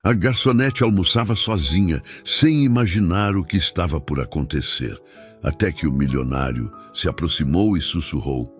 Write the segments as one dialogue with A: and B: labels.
A: A garçonete almoçava sozinha, sem imaginar o que estava por acontecer, até que o milionário se aproximou e sussurrou: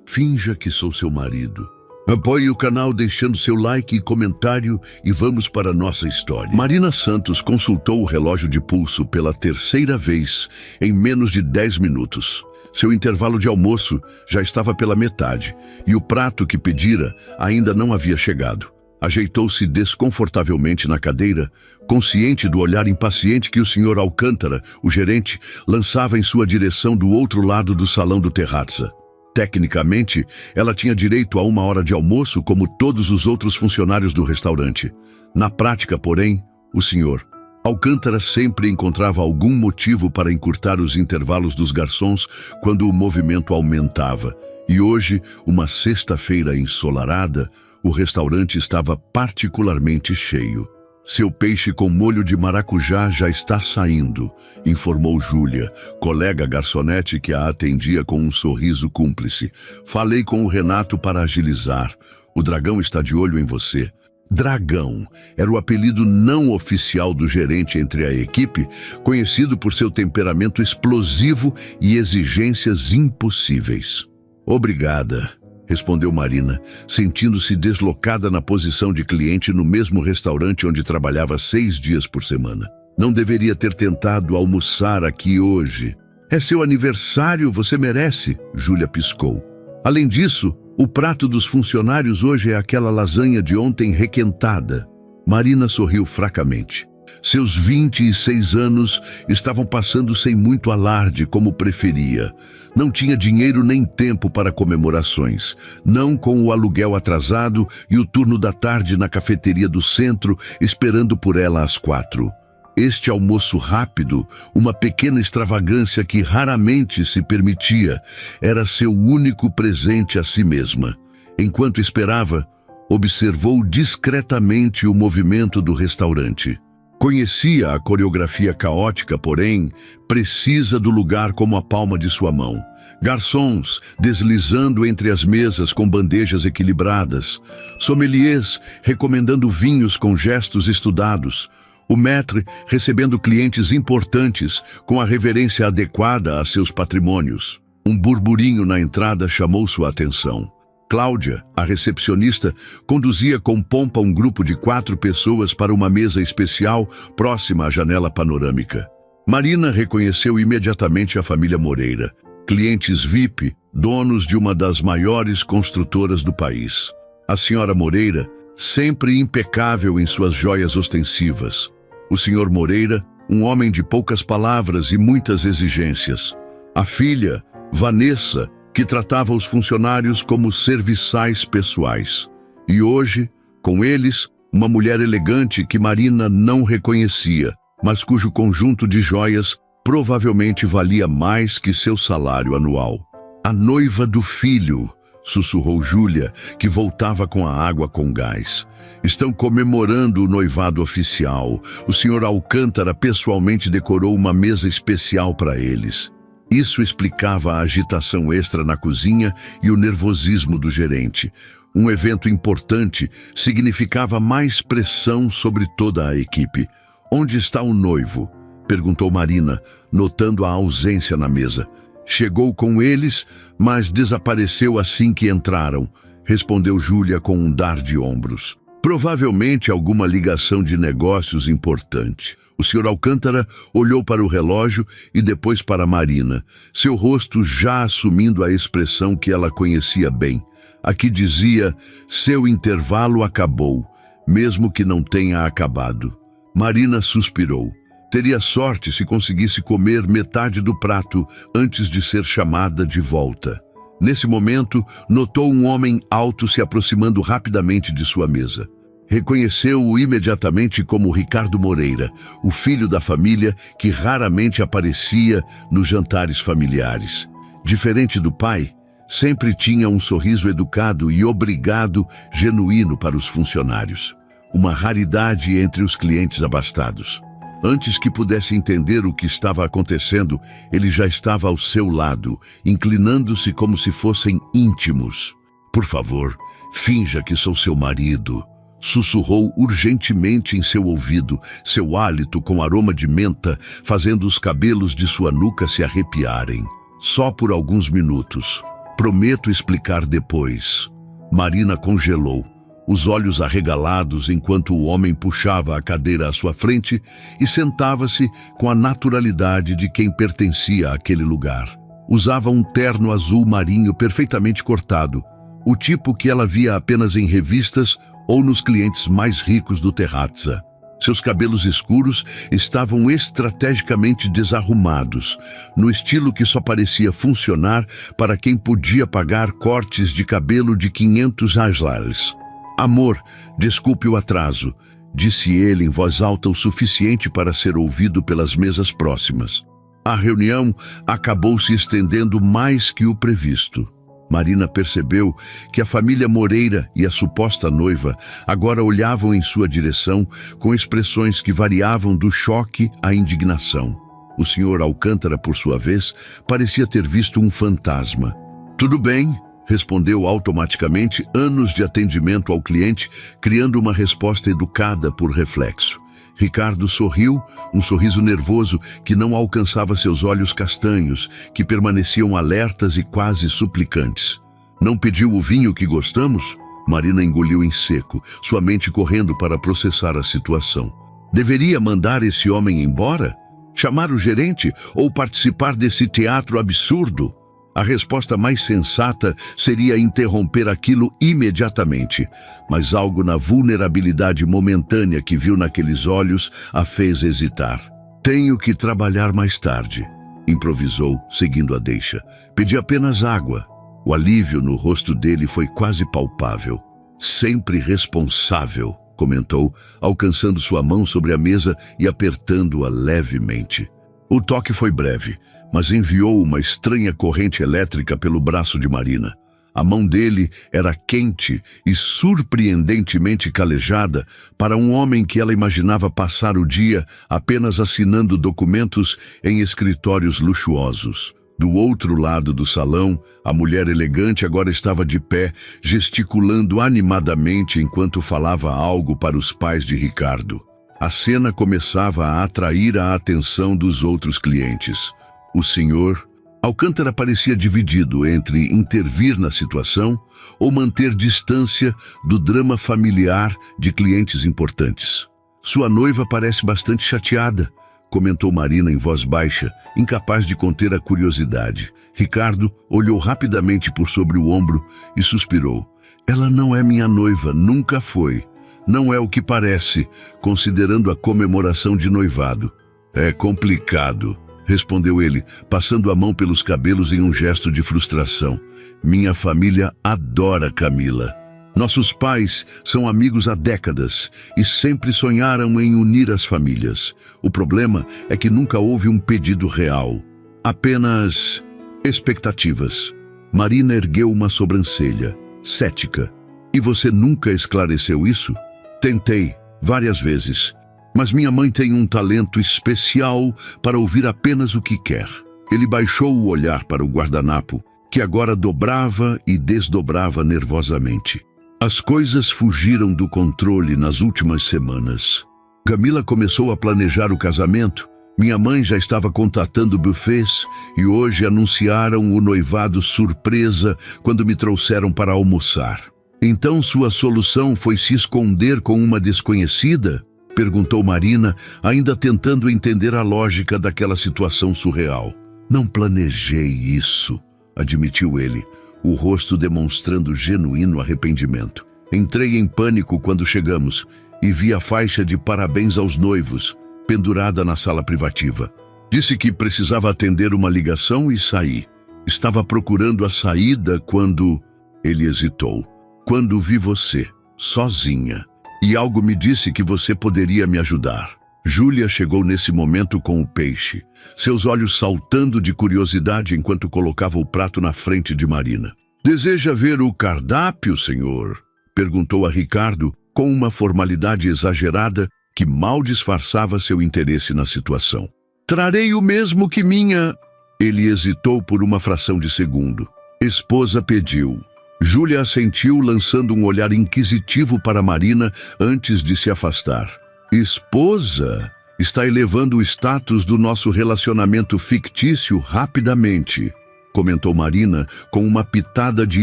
A: "Finja que sou seu marido. Apoie o canal deixando seu like e comentário e vamos para a nossa história." Marina Santos consultou o relógio de pulso pela terceira vez em menos de 10 minutos. Seu intervalo de almoço já estava pela metade e o prato que pedira ainda não havia chegado. Ajeitou-se desconfortavelmente na cadeira, consciente do olhar impaciente que o Sr. Alcântara, o gerente, lançava em sua direção do outro lado do salão do Terrazza. Tecnicamente, ela tinha direito a 1 hora de almoço como todos os outros funcionários do restaurante. Na prática, porém, o Sr. Alcântara sempre encontrava algum motivo para encurtar os intervalos dos garçons quando o movimento aumentava. E hoje, uma sexta-feira ensolarada, o restaurante estava particularmente cheio. "Seu peixe com molho de maracujá já está saindo", informou Júlia, colega garçonete que a atendia com um sorriso cúmplice. "Falei com o Renato para agilizar. O dragão está de olho em você." Dragão era o apelido não oficial do gerente entre a equipe, conhecido por seu temperamento explosivo e exigências impossíveis. "Obrigada", respondeu Marina, sentindo-se deslocada na posição de cliente no mesmo restaurante onde trabalhava 6 dias por semana. "Não deveria ter tentado almoçar aqui hoje." "É seu aniversário, você merece", Júlia piscou. "Além disso, o prato dos funcionários hoje é aquela lasanha de ontem requentada." Marina sorriu fracamente. Seus 26 anos estavam passando sem muito alarde, como preferia. Não tinha dinheiro nem tempo para comemorações, não com o aluguel atrasado e o turno da tarde na cafeteria do centro, esperando por ela às 4. Este almoço rápido, uma pequena extravagância que raramente se permitia, era seu único presente a si mesma. Enquanto esperava, observou discretamente o movimento do restaurante. Conhecia a coreografia caótica, porém, precisa do lugar como a palma de sua mão. Garçons deslizando entre as mesas com bandejas equilibradas. Sommeliers recomendando vinhos com gestos estudados. O maître recebendo clientes importantes com a reverência adequada a seus patrimônios. Um burburinho na entrada chamou sua atenção. Cláudia, a recepcionista, conduzia com pompa um grupo de 4 pessoas para uma mesa especial próxima à janela panorâmica. Marina reconheceu imediatamente a família Moreira, clientes VIP, donos de uma das maiores construtoras do país. A senhora Moreira, sempre impecável em suas joias ostensivas. O senhor Moreira, um homem de poucas palavras e muitas exigências. A filha, Vanessa, que tratava os funcionários como serviçais pessoais. E hoje, com eles, uma mulher elegante que Marina não reconhecia, mas cujo conjunto de joias provavelmente valia mais que seu salário anual. "A noiva do filho", sussurrou Júlia, que voltava com a água com gás. "Estão comemorando o noivado oficial. O senhor Alcântara pessoalmente decorou uma mesa especial para eles." Isso explicava a agitação extra na cozinha e o nervosismo do gerente. Um evento importante significava mais pressão sobre toda a equipe. "Onde está o noivo?", perguntou Marina, notando a ausência na mesa. "Chegou com eles, mas desapareceu assim que entraram", respondeu Júlia com um dar de ombros. "Provavelmente alguma ligação de negócios importante." O Sr. Alcântara olhou para o relógio e depois para Marina, seu rosto já assumindo a expressão que ela conhecia bem. A que dizia: "Seu intervalo acabou, mesmo que não tenha acabado." Marina suspirou. Teria sorte se conseguisse comer metade do prato antes de ser chamada de volta. Nesse momento, notou um homem alto se aproximando rapidamente de sua mesa. Reconheceu-o imediatamente como Ricardo Moreira, o filho da família que raramente aparecia nos jantares familiares. Diferente do pai, sempre tinha um sorriso educado e obrigado genuíno para os funcionários. Uma raridade entre os clientes abastados. Antes que pudesse entender o que estava acontecendo, ele já estava ao seu lado, inclinando-se como se fossem íntimos. "Por favor, finja que sou seu marido", Sussurrou urgentemente em seu ouvido, seu hálito com aroma de menta, fazendo os cabelos de sua nuca se arrepiarem. Só por alguns minutos. Prometo explicar depois. Marina congelou, os olhos arregalados enquanto o homem puxava a cadeira à sua frente e sentava-se com a naturalidade de quem pertencia àquele lugar. Usava um terno azul marinho perfeitamente cortado, o tipo que ela via apenas em revistas ou nos clientes mais ricos do Terrazza. Seus cabelos escuros estavam estrategicamente desarrumados, no estilo que só parecia funcionar para quem podia pagar cortes de cabelo de 500 reais. Amor, desculpe o atraso, disse ele em voz alta o suficiente para ser ouvido pelas mesas próximas. A reunião acabou se estendendo mais que o previsto. Marina percebeu que a família Moreira e a suposta noiva agora olhavam em sua direção com expressões que variavam do choque à indignação. O senhor Alcântara, por sua vez, parecia ter visto um fantasma. Tudo bem, respondeu automaticamente, anos de atendimento ao cliente, criando uma resposta educada por reflexo. Ricardo sorriu, um sorriso nervoso que não alcançava seus olhos castanhos, que permaneciam alertas e quase suplicantes. Não pediu o vinho que gostamos? Marina engoliu em seco, sua mente correndo para processar a situação. Deveria mandar esse homem embora? Chamar o gerente ou participar desse teatro absurdo? A resposta mais sensata seria interromper aquilo imediatamente, mas algo na vulnerabilidade momentânea que viu naqueles olhos a fez hesitar. Tenho que trabalhar mais tarde, improvisou, seguindo a deixa. Pedi apenas água. O alívio no rosto dele foi quase palpável. Sempre responsável, comentou, alcançando sua mão sobre a mesa e apertando-a levemente. O toque foi breve, mas enviou uma estranha corrente elétrica pelo braço de Marina. A mão dele era quente e surpreendentemente calejada para um homem que ela imaginava passar o dia apenas assinando documentos em escritórios luxuosos. Do outro lado do salão, a mulher elegante agora estava de pé, gesticulando animadamente enquanto falava algo para os pais de Ricardo. A cena começava a atrair a atenção dos outros clientes. O senhor Alcântara parecia dividido entre intervir na situação ou manter distância do drama familiar de clientes importantes. Sua noiva parece bastante chateada, comentou Marina em voz baixa, incapaz de conter a curiosidade. Ricardo olhou rapidamente por sobre o ombro e suspirou. Ela não é minha noiva, nunca foi. Não é o que parece, considerando a comemoração de noivado. É complicado, respondeu ele, passando a mão pelos cabelos em um gesto de frustração. Minha família adora Camila. Nossos pais são amigos há décadas e sempre sonharam em unir as famílias. O problema é que nunca houve um pedido real. Apenas expectativas. Marina ergueu uma sobrancelha, cética. E você nunca esclareceu isso? Tentei, várias vezes. Mas minha mãe tem um talento especial para ouvir apenas o que quer. Ele baixou o olhar para o guardanapo, que agora dobrava e desdobrava nervosamente. As coisas fugiram do controle nas últimas semanas. Camila começou a planejar o casamento. Minha mãe já estava contatando buffets e hoje anunciaram o noivado surpresa quando me trouxeram para almoçar. Então sua solução foi se esconder com uma desconhecida? Perguntou Marina, ainda tentando entender a lógica daquela situação surreal. Não planejei isso, admitiu ele, o rosto demonstrando genuíno arrependimento. Entrei em pânico quando chegamos e vi a faixa de parabéns aos noivos, pendurada na sala privativa. Disse que precisava atender uma ligação e saí. Estava procurando a saída quando... Ele hesitou. Quando vi você, sozinha. E algo me disse que você poderia me ajudar. Júlia chegou nesse momento com o peixe, seus olhos saltando de curiosidade enquanto colocava o prato na frente de Marina. Deseja ver o cardápio, senhor? Perguntou a Ricardo, com uma formalidade exagerada que mal disfarçava seu interesse na situação. Trarei o mesmo que minha... Ele hesitou por uma fração de segundo. Esposa pediu. Júlia assentiu, lançando um olhar inquisitivo para Marina antes de se afastar. Esposa? Está elevando o status do nosso relacionamento fictício rapidamente, comentou Marina com uma pitada de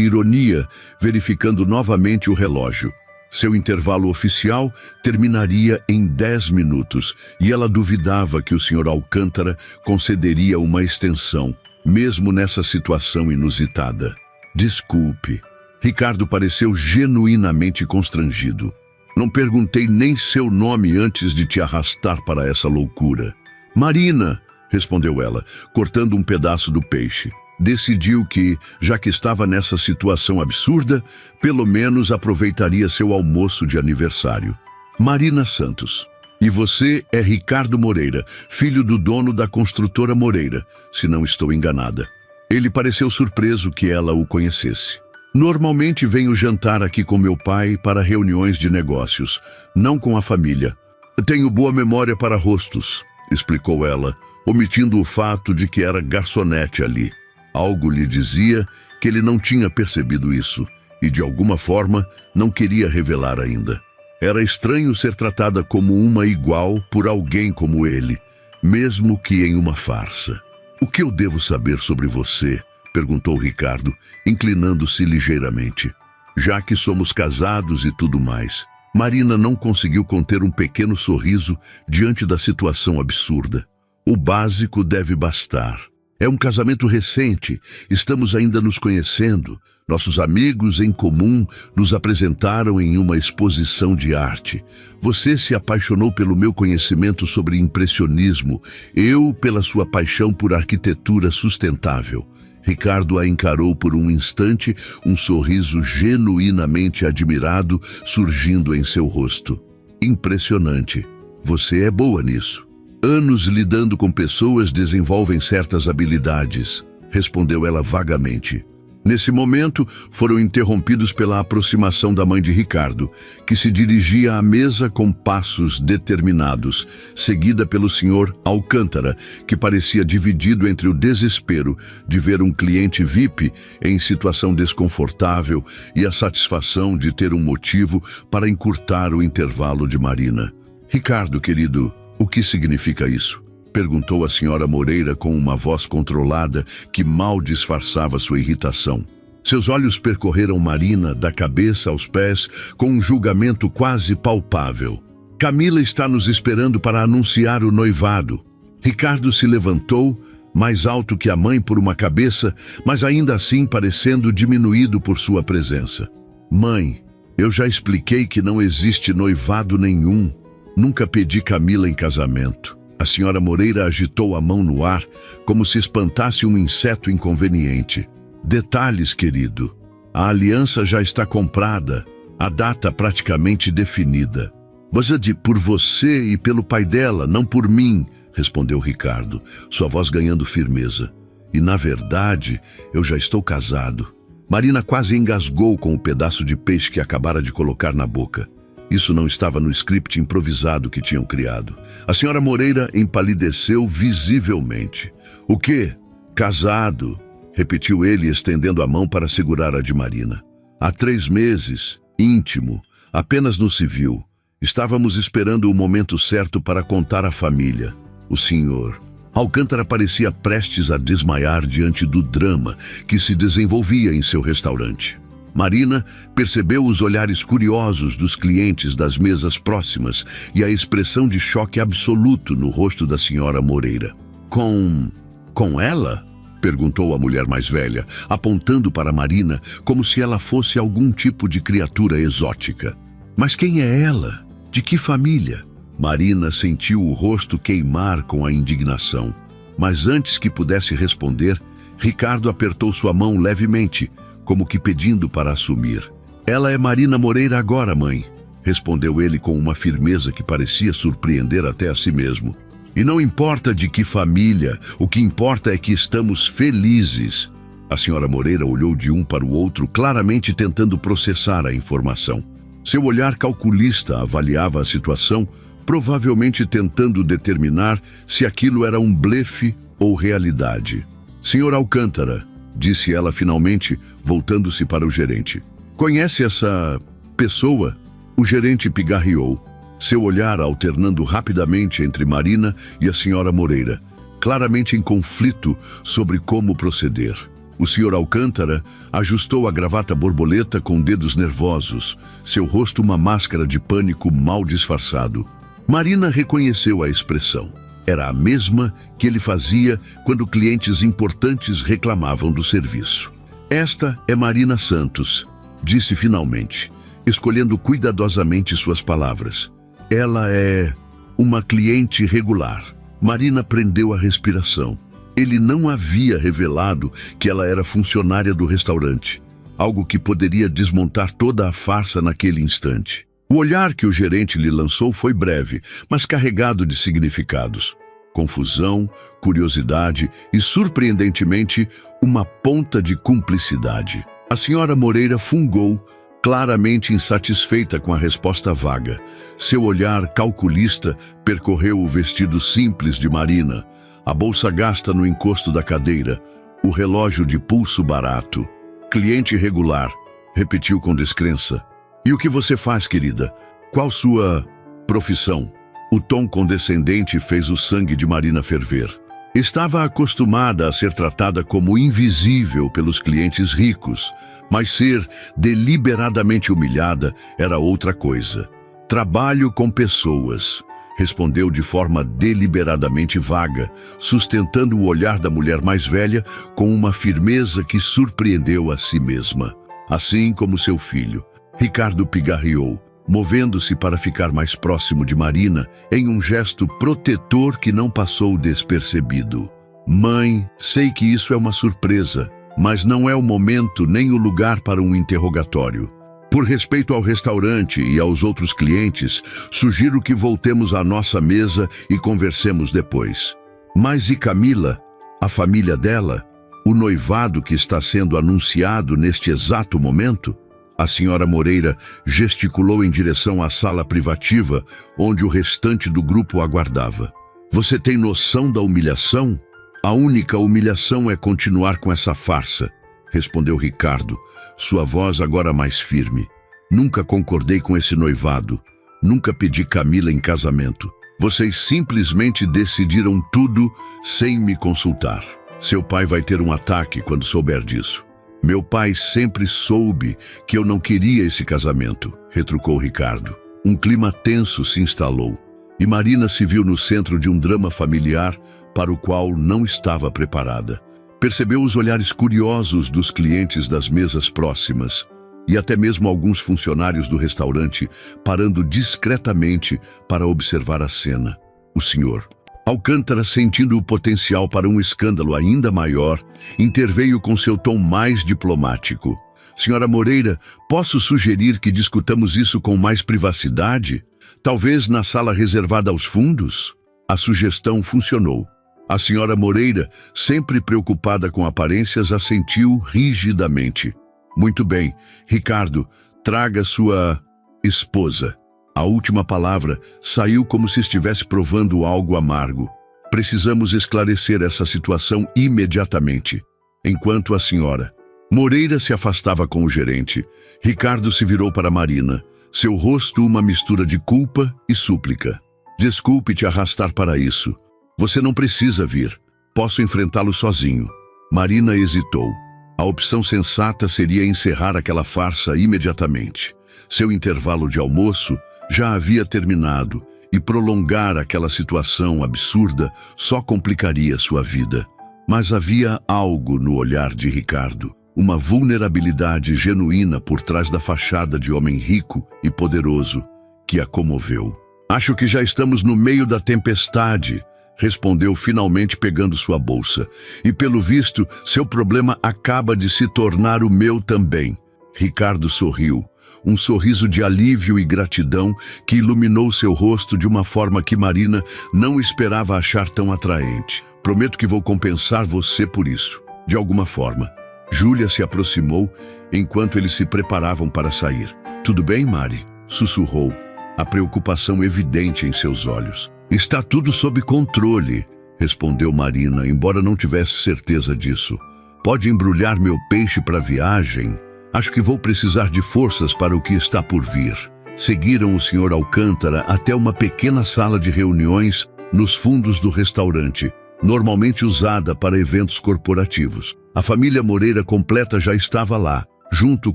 A: ironia, verificando novamente o relógio. Seu intervalo oficial terminaria em 10 minutos e ela duvidava que o Sr. Alcântara concederia uma extensão, mesmo nessa situação inusitada. Desculpe. Ricardo pareceu genuinamente constrangido. Não perguntei nem seu nome antes de te arrastar para essa loucura. Marina, respondeu ela, cortando um pedaço do peixe. Decidiu que, já que estava nessa situação absurda, pelo menos aproveitaria seu almoço de aniversário. Marina Santos. E você é Ricardo Moreira, filho do dono da construtora Moreira, se não estou enganada. Ele pareceu surpreso que ela o conhecesse. Normalmente venho jantar aqui com meu pai para reuniões de negócios, não com a família. Tenho boa memória para rostos, explicou ela, omitindo o fato de que era garçonete ali. Algo lhe dizia que ele não tinha percebido isso e, de alguma forma, não queria revelar ainda. Era estranho ser tratada como uma igual por alguém como ele, mesmo que em uma farsa. O que eu devo saber sobre você? Perguntou Ricardo, inclinando-se ligeiramente. Já que somos casados e tudo mais. Marina não conseguiu conter um pequeno sorriso diante da situação absurda. O básico deve bastar. É um casamento recente, estamos ainda nos conhecendo. Nossos amigos em comum nos apresentaram em uma exposição de arte. Você se apaixonou pelo meu conhecimento sobre impressionismo, eu pela sua paixão por arquitetura sustentável. Ricardo a encarou por um instante, um sorriso genuinamente admirado surgindo em seu rosto. Impressionante. Você é boa nisso. Anos lidando com pessoas desenvolvem certas habilidades, respondeu ela vagamente. Nesse momento, foram interrompidos pela aproximação da mãe de Ricardo, que se dirigia à mesa com passos determinados, seguida pelo Sr. Alcântara, que parecia dividido entre o desespero de ver um cliente VIP em situação desconfortável e a satisfação de ter um motivo para encurtar o intervalo de Marina. Ricardo, querido, o que significa isso? Perguntou a senhora Moreira com uma voz controlada que mal disfarçava sua irritação. Seus olhos percorreram Marina da cabeça aos pés com um julgamento quase palpável. Camila está nos esperando para anunciar o noivado. Ricardo se levantou, mais alto que a mãe por uma cabeça, mas ainda assim parecendo diminuído por sua presença. Mãe, eu já expliquei que não existe noivado nenhum. Nunca pedi Camila em casamento. A senhora Moreira agitou a mão no ar, como se espantasse um inseto inconveniente. Detalhes, querido. A aliança já está comprada, a data praticamente definida. Mas é por você e pelo pai dela, não por mim, respondeu Ricardo, sua voz ganhando firmeza. E, na verdade, eu já estou casado. Marina quase engasgou com o pedaço de peixe que acabara de colocar na boca. Isso não estava no script improvisado que tinham criado. A senhora Moreira empalideceu visivelmente. O quê? Casado, repetiu ele, estendendo a mão para segurar a de Marina. Há 3 meses, íntimo, apenas no civil. Estávamos esperando o momento certo para contar à família. O senhor Alcântara parecia prestes a desmaiar diante do drama que se desenvolvia em seu restaurante. Marina percebeu os olhares curiosos dos clientes das mesas próximas e a expressão de choque absoluto no rosto da senhora Moreira. Com ela? Perguntou a mulher mais velha, apontando para Marina como se ela fosse algum tipo de criatura exótica. Mas quem é ela? De que família? Marina sentiu o rosto queimar com a indignação. Mas antes que pudesse responder, Ricardo apertou sua mão levemente, como que pedindo para assumir. Ela é Marina Moreira agora, mãe, respondeu ele com uma firmeza que parecia surpreender até a si mesmo. E não importa de que família, o que importa é que estamos felizes. A senhora Moreira olhou de um para o outro, claramente tentando processar a informação. Seu olhar calculista avaliava a situação, provavelmente tentando determinar se aquilo era um blefe ou realidade. Senhor Alcântara, disse ela finalmente, voltando-se para o gerente. Conhece essa pessoa? O gerente pigarreou, seu olhar alternando rapidamente entre Marina e a senhora Moreira, claramente em conflito sobre como proceder. O senhor Alcântara ajustou a gravata borboleta com dedos nervosos, seu rosto uma máscara de pânico mal disfarçado. Marina reconheceu a expressão. Era a mesma que ele fazia quando clientes importantes reclamavam do serviço. Esta é Marina Santos, disse finalmente, escolhendo cuidadosamente suas palavras. Ela é uma cliente regular. Marina prendeu a respiração. Ele não havia revelado que ela era funcionária do restaurante, algo que poderia desmontar toda a farsa naquele instante. O olhar que o gerente lhe lançou foi breve, mas carregado de significados. Confusão, curiosidade e, surpreendentemente, uma ponta de cumplicidade. A senhora Moreira fungou, claramente insatisfeita com a resposta vaga. Seu olhar calculista percorreu o vestido simples de Marina, a bolsa gasta no encosto da cadeira, o relógio de pulso barato. Cliente regular, repetiu com descrença. E o que você faz, querida? Qual sua profissão? O tom condescendente fez o sangue de Marina ferver. Estava acostumada a ser tratada como invisível pelos clientes ricos, mas ser deliberadamente humilhada era outra coisa. Trabalho com pessoas, respondeu de forma deliberadamente vaga, sustentando o olhar da mulher mais velha com uma firmeza que surpreendeu a si mesma. Assim como seu filho, Ricardo pigarreou, movendo-se para ficar mais próximo de Marina em um gesto protetor que não passou despercebido. Mãe, sei que isso é uma surpresa, mas não é o momento nem o lugar para um interrogatório. Por respeito ao restaurante e aos outros clientes, sugiro que voltemos à nossa mesa e conversemos depois. Mas e Camila, a família dela, o noivado que está sendo anunciado neste exato momento? A senhora Moreira gesticulou em direção à sala privativa, onde o restante do grupo aguardava. Você tem noção da humilhação? A única humilhação é continuar com essa farsa, respondeu Ricardo, sua voz agora mais firme. Nunca concordei com esse noivado. Nunca pedi Camila em casamento. Vocês simplesmente decidiram tudo sem me consultar. Seu pai vai ter um ataque quando souber disso. Meu pai sempre soube que eu não queria esse casamento, retrucou Ricardo. Um clima tenso se instalou, e Marina se viu no centro de um drama familiar para o qual não estava preparada. Percebeu os olhares curiosos dos clientes das mesas próximas, e até mesmo alguns funcionários do restaurante parando discretamente para observar a cena. O senhor Alcântara, sentindo o potencial para um escândalo ainda maior, interveio com seu tom mais diplomático. Senhora Moreira, posso sugerir que discutamos isso com mais privacidade? Talvez na sala reservada aos fundos? A sugestão funcionou. A senhora Moreira, sempre preocupada com aparências, assentiu rigidamente. Muito bem, Ricardo, traga sua esposa. A última palavra saiu como se estivesse provando algo amargo. Precisamos esclarecer essa situação imediatamente. Enquanto a senhora Moreira se afastava com o gerente, Ricardo se virou para Marina, seu rosto uma mistura de culpa e súplica. Desculpe te arrastar para isso. Você não precisa vir. Posso enfrentá-lo sozinho. Marina hesitou. A opção sensata seria encerrar aquela farsa imediatamente. Seu intervalo de almoço já havia terminado e prolongar aquela situação absurda só complicaria sua vida. Mas havia algo no olhar de Ricardo, uma vulnerabilidade genuína por trás da fachada de homem rico e poderoso que a comoveu. Acho que já estamos no meio da tempestade, respondeu finalmente pegando sua bolsa. E pelo visto, seu problema acaba de se tornar o meu também. Ricardo sorriu. Um sorriso de alívio e gratidão que iluminou seu rosto de uma forma que Marina não esperava achar tão atraente. Prometo que vou compensar você por isso, de alguma forma. Júlia se aproximou enquanto eles se preparavam para sair. Tudo bem, Mari? Sussurrou, a preocupação evidente em seus olhos. Está tudo sob controle, respondeu Marina, embora não tivesse certeza disso. Pode embrulhar meu peixe para a viagem? Acho que vou precisar de forças para o que está por vir. Seguiram o Sr. Alcântara até uma pequena sala de reuniões nos fundos do restaurante, normalmente usada para eventos corporativos. A família Moreira completa já estava lá, junto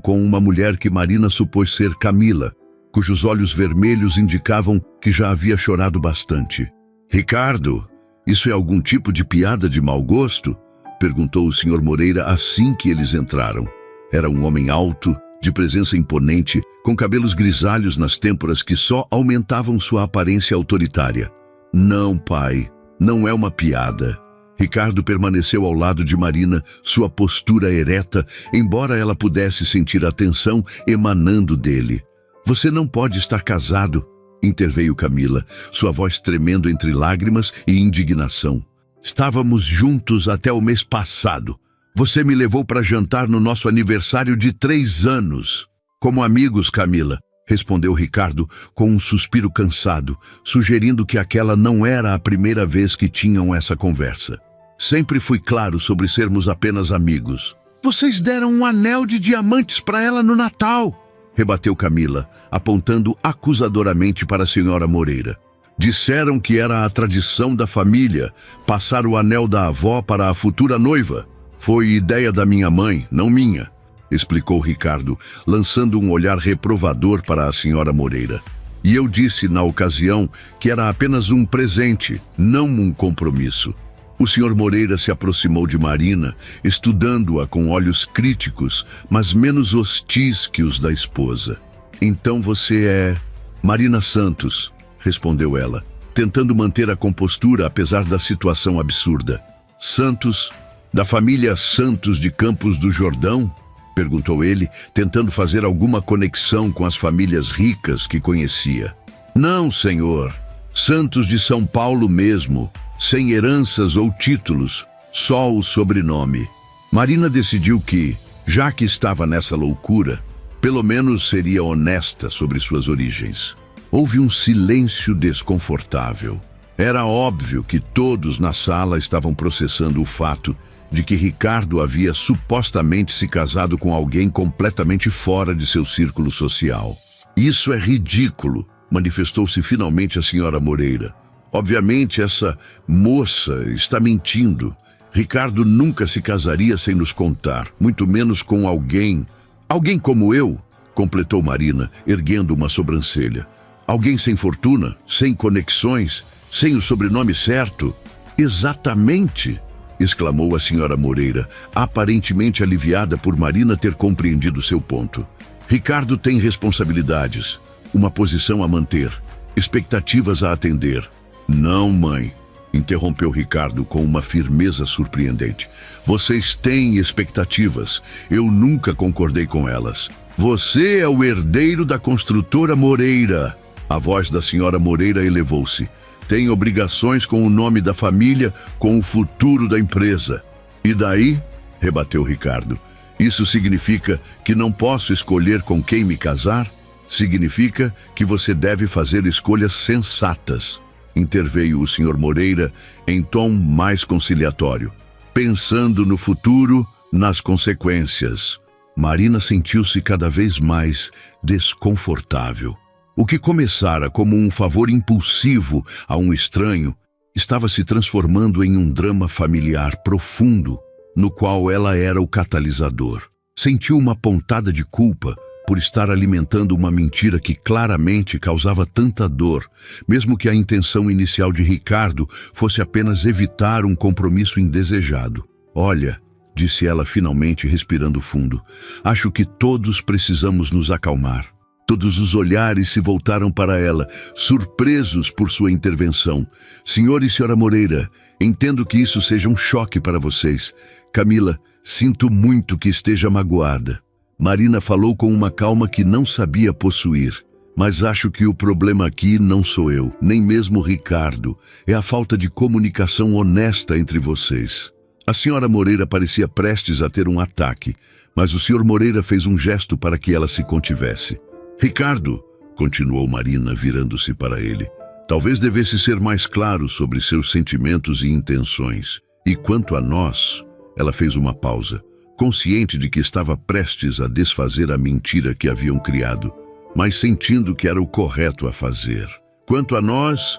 A: com uma mulher que Marina supôs ser Camila, cujos olhos vermelhos indicavam que já havia chorado bastante. Ricardo, isso é algum tipo de piada de mau gosto? Perguntou o Sr. Moreira assim que eles entraram. Era um homem alto, de presença imponente, com cabelos grisalhos nas têmporas que só aumentavam sua aparência autoritária. Não, pai, não é uma piada. Ricardo permaneceu ao lado de Marina, sua postura ereta, embora ela pudesse sentir a tensão emanando dele. Você não pode estar casado, interveio Camila, sua voz tremendo entre lágrimas e indignação. Estávamos juntos até o mês passado. Você me levou para jantar no nosso aniversário de 3 anos. Como amigos, Camila, respondeu Ricardo com um suspiro cansado, sugerindo que aquela não era a primeira vez que tinham essa conversa. Sempre fui claro sobre sermos apenas amigos. Vocês deram um anel de diamantes para ela no Natal, rebateu Camila, apontando acusadoramente para a senhora Moreira. Disseram que era a tradição da família passar o anel da avó para a futura noiva. Foi ideia da minha mãe, não minha, explicou Ricardo, lançando um olhar reprovador para a senhora Moreira. E eu disse na ocasião que era apenas um presente, não um compromisso. O Sr. Moreira se aproximou de Marina, estudando-a com olhos críticos, mas menos hostis que os da esposa. Então você é Marina Santos, respondeu ela, tentando manter a compostura apesar da situação absurda. Santos, da família Santos de Campos do Jordão? Perguntou ele, tentando fazer alguma conexão com as famílias ricas que conhecia. Não, senhor. Santos de São Paulo mesmo, sem heranças ou títulos, só o sobrenome. Marina decidiu que, já que estava nessa loucura, pelo menos seria honesta sobre suas origens. Houve um silêncio desconfortável. Era óbvio que todos na sala estavam processando o fato de que Ricardo havia supostamente se casado com alguém completamente fora de seu círculo social. Isso é ridículo, manifestou-se finalmente a senhora Moreira. Obviamente essa moça está mentindo. Ricardo nunca se casaria sem nos contar, muito menos com alguém. Alguém como eu, completou Marina, erguendo uma sobrancelha. Alguém sem fortuna, sem conexões, sem o sobrenome certo. Exatamente, exclamou a senhora Moreira, aparentemente aliviada por Marina ter compreendido seu ponto. Ricardo tem responsabilidades, uma posição a manter, expectativas a atender. Não, mãe, interrompeu Ricardo com uma firmeza surpreendente. Vocês têm expectativas. Eu nunca concordei com elas. Você é o herdeiro da construtora Moreira. A voz da senhora Moreira elevou-se. Tem obrigações com o nome da família, com o futuro da empresa. E daí? Rebateu Ricardo. Isso significa que não posso escolher com quem me casar? Significa que você deve fazer escolhas sensatas. Interveio o Sr. Moreira em tom mais conciliatório, pensando no futuro, nas consequências. Marina sentiu-se cada vez mais desconfortável. O que começara como um favor impulsivo a um estranho estava se transformando em um drama familiar profundo, no qual ela era o catalisador. Sentiu uma pontada de culpa por estar alimentando uma mentira que claramente causava tanta dor, mesmo que a intenção inicial de Ricardo fosse apenas evitar um compromisso indesejado. Olha, disse ela finalmente respirando fundo, acho que todos precisamos nos acalmar. Todos os olhares se voltaram para ela, surpresos por sua intervenção. Senhor e senhora Moreira, entendo que isso seja um choque para vocês. Camila, sinto muito que esteja magoada. Marina falou com uma calma que não sabia possuir. Mas acho que o problema aqui não sou eu, nem mesmo Ricardo. É a falta de comunicação honesta entre vocês. A senhora Moreira parecia prestes a ter um ataque, mas o senhor Moreira fez um gesto para que ela se contivesse. Ricardo, continuou Marina, virando-se para ele, talvez devesse ser mais claro sobre seus sentimentos e intenções. E quanto a nós, Ela fez uma pausa, consciente de que estava prestes a desfazer a mentira que haviam criado, mas sentindo que era o correto a fazer. Quanto a nós,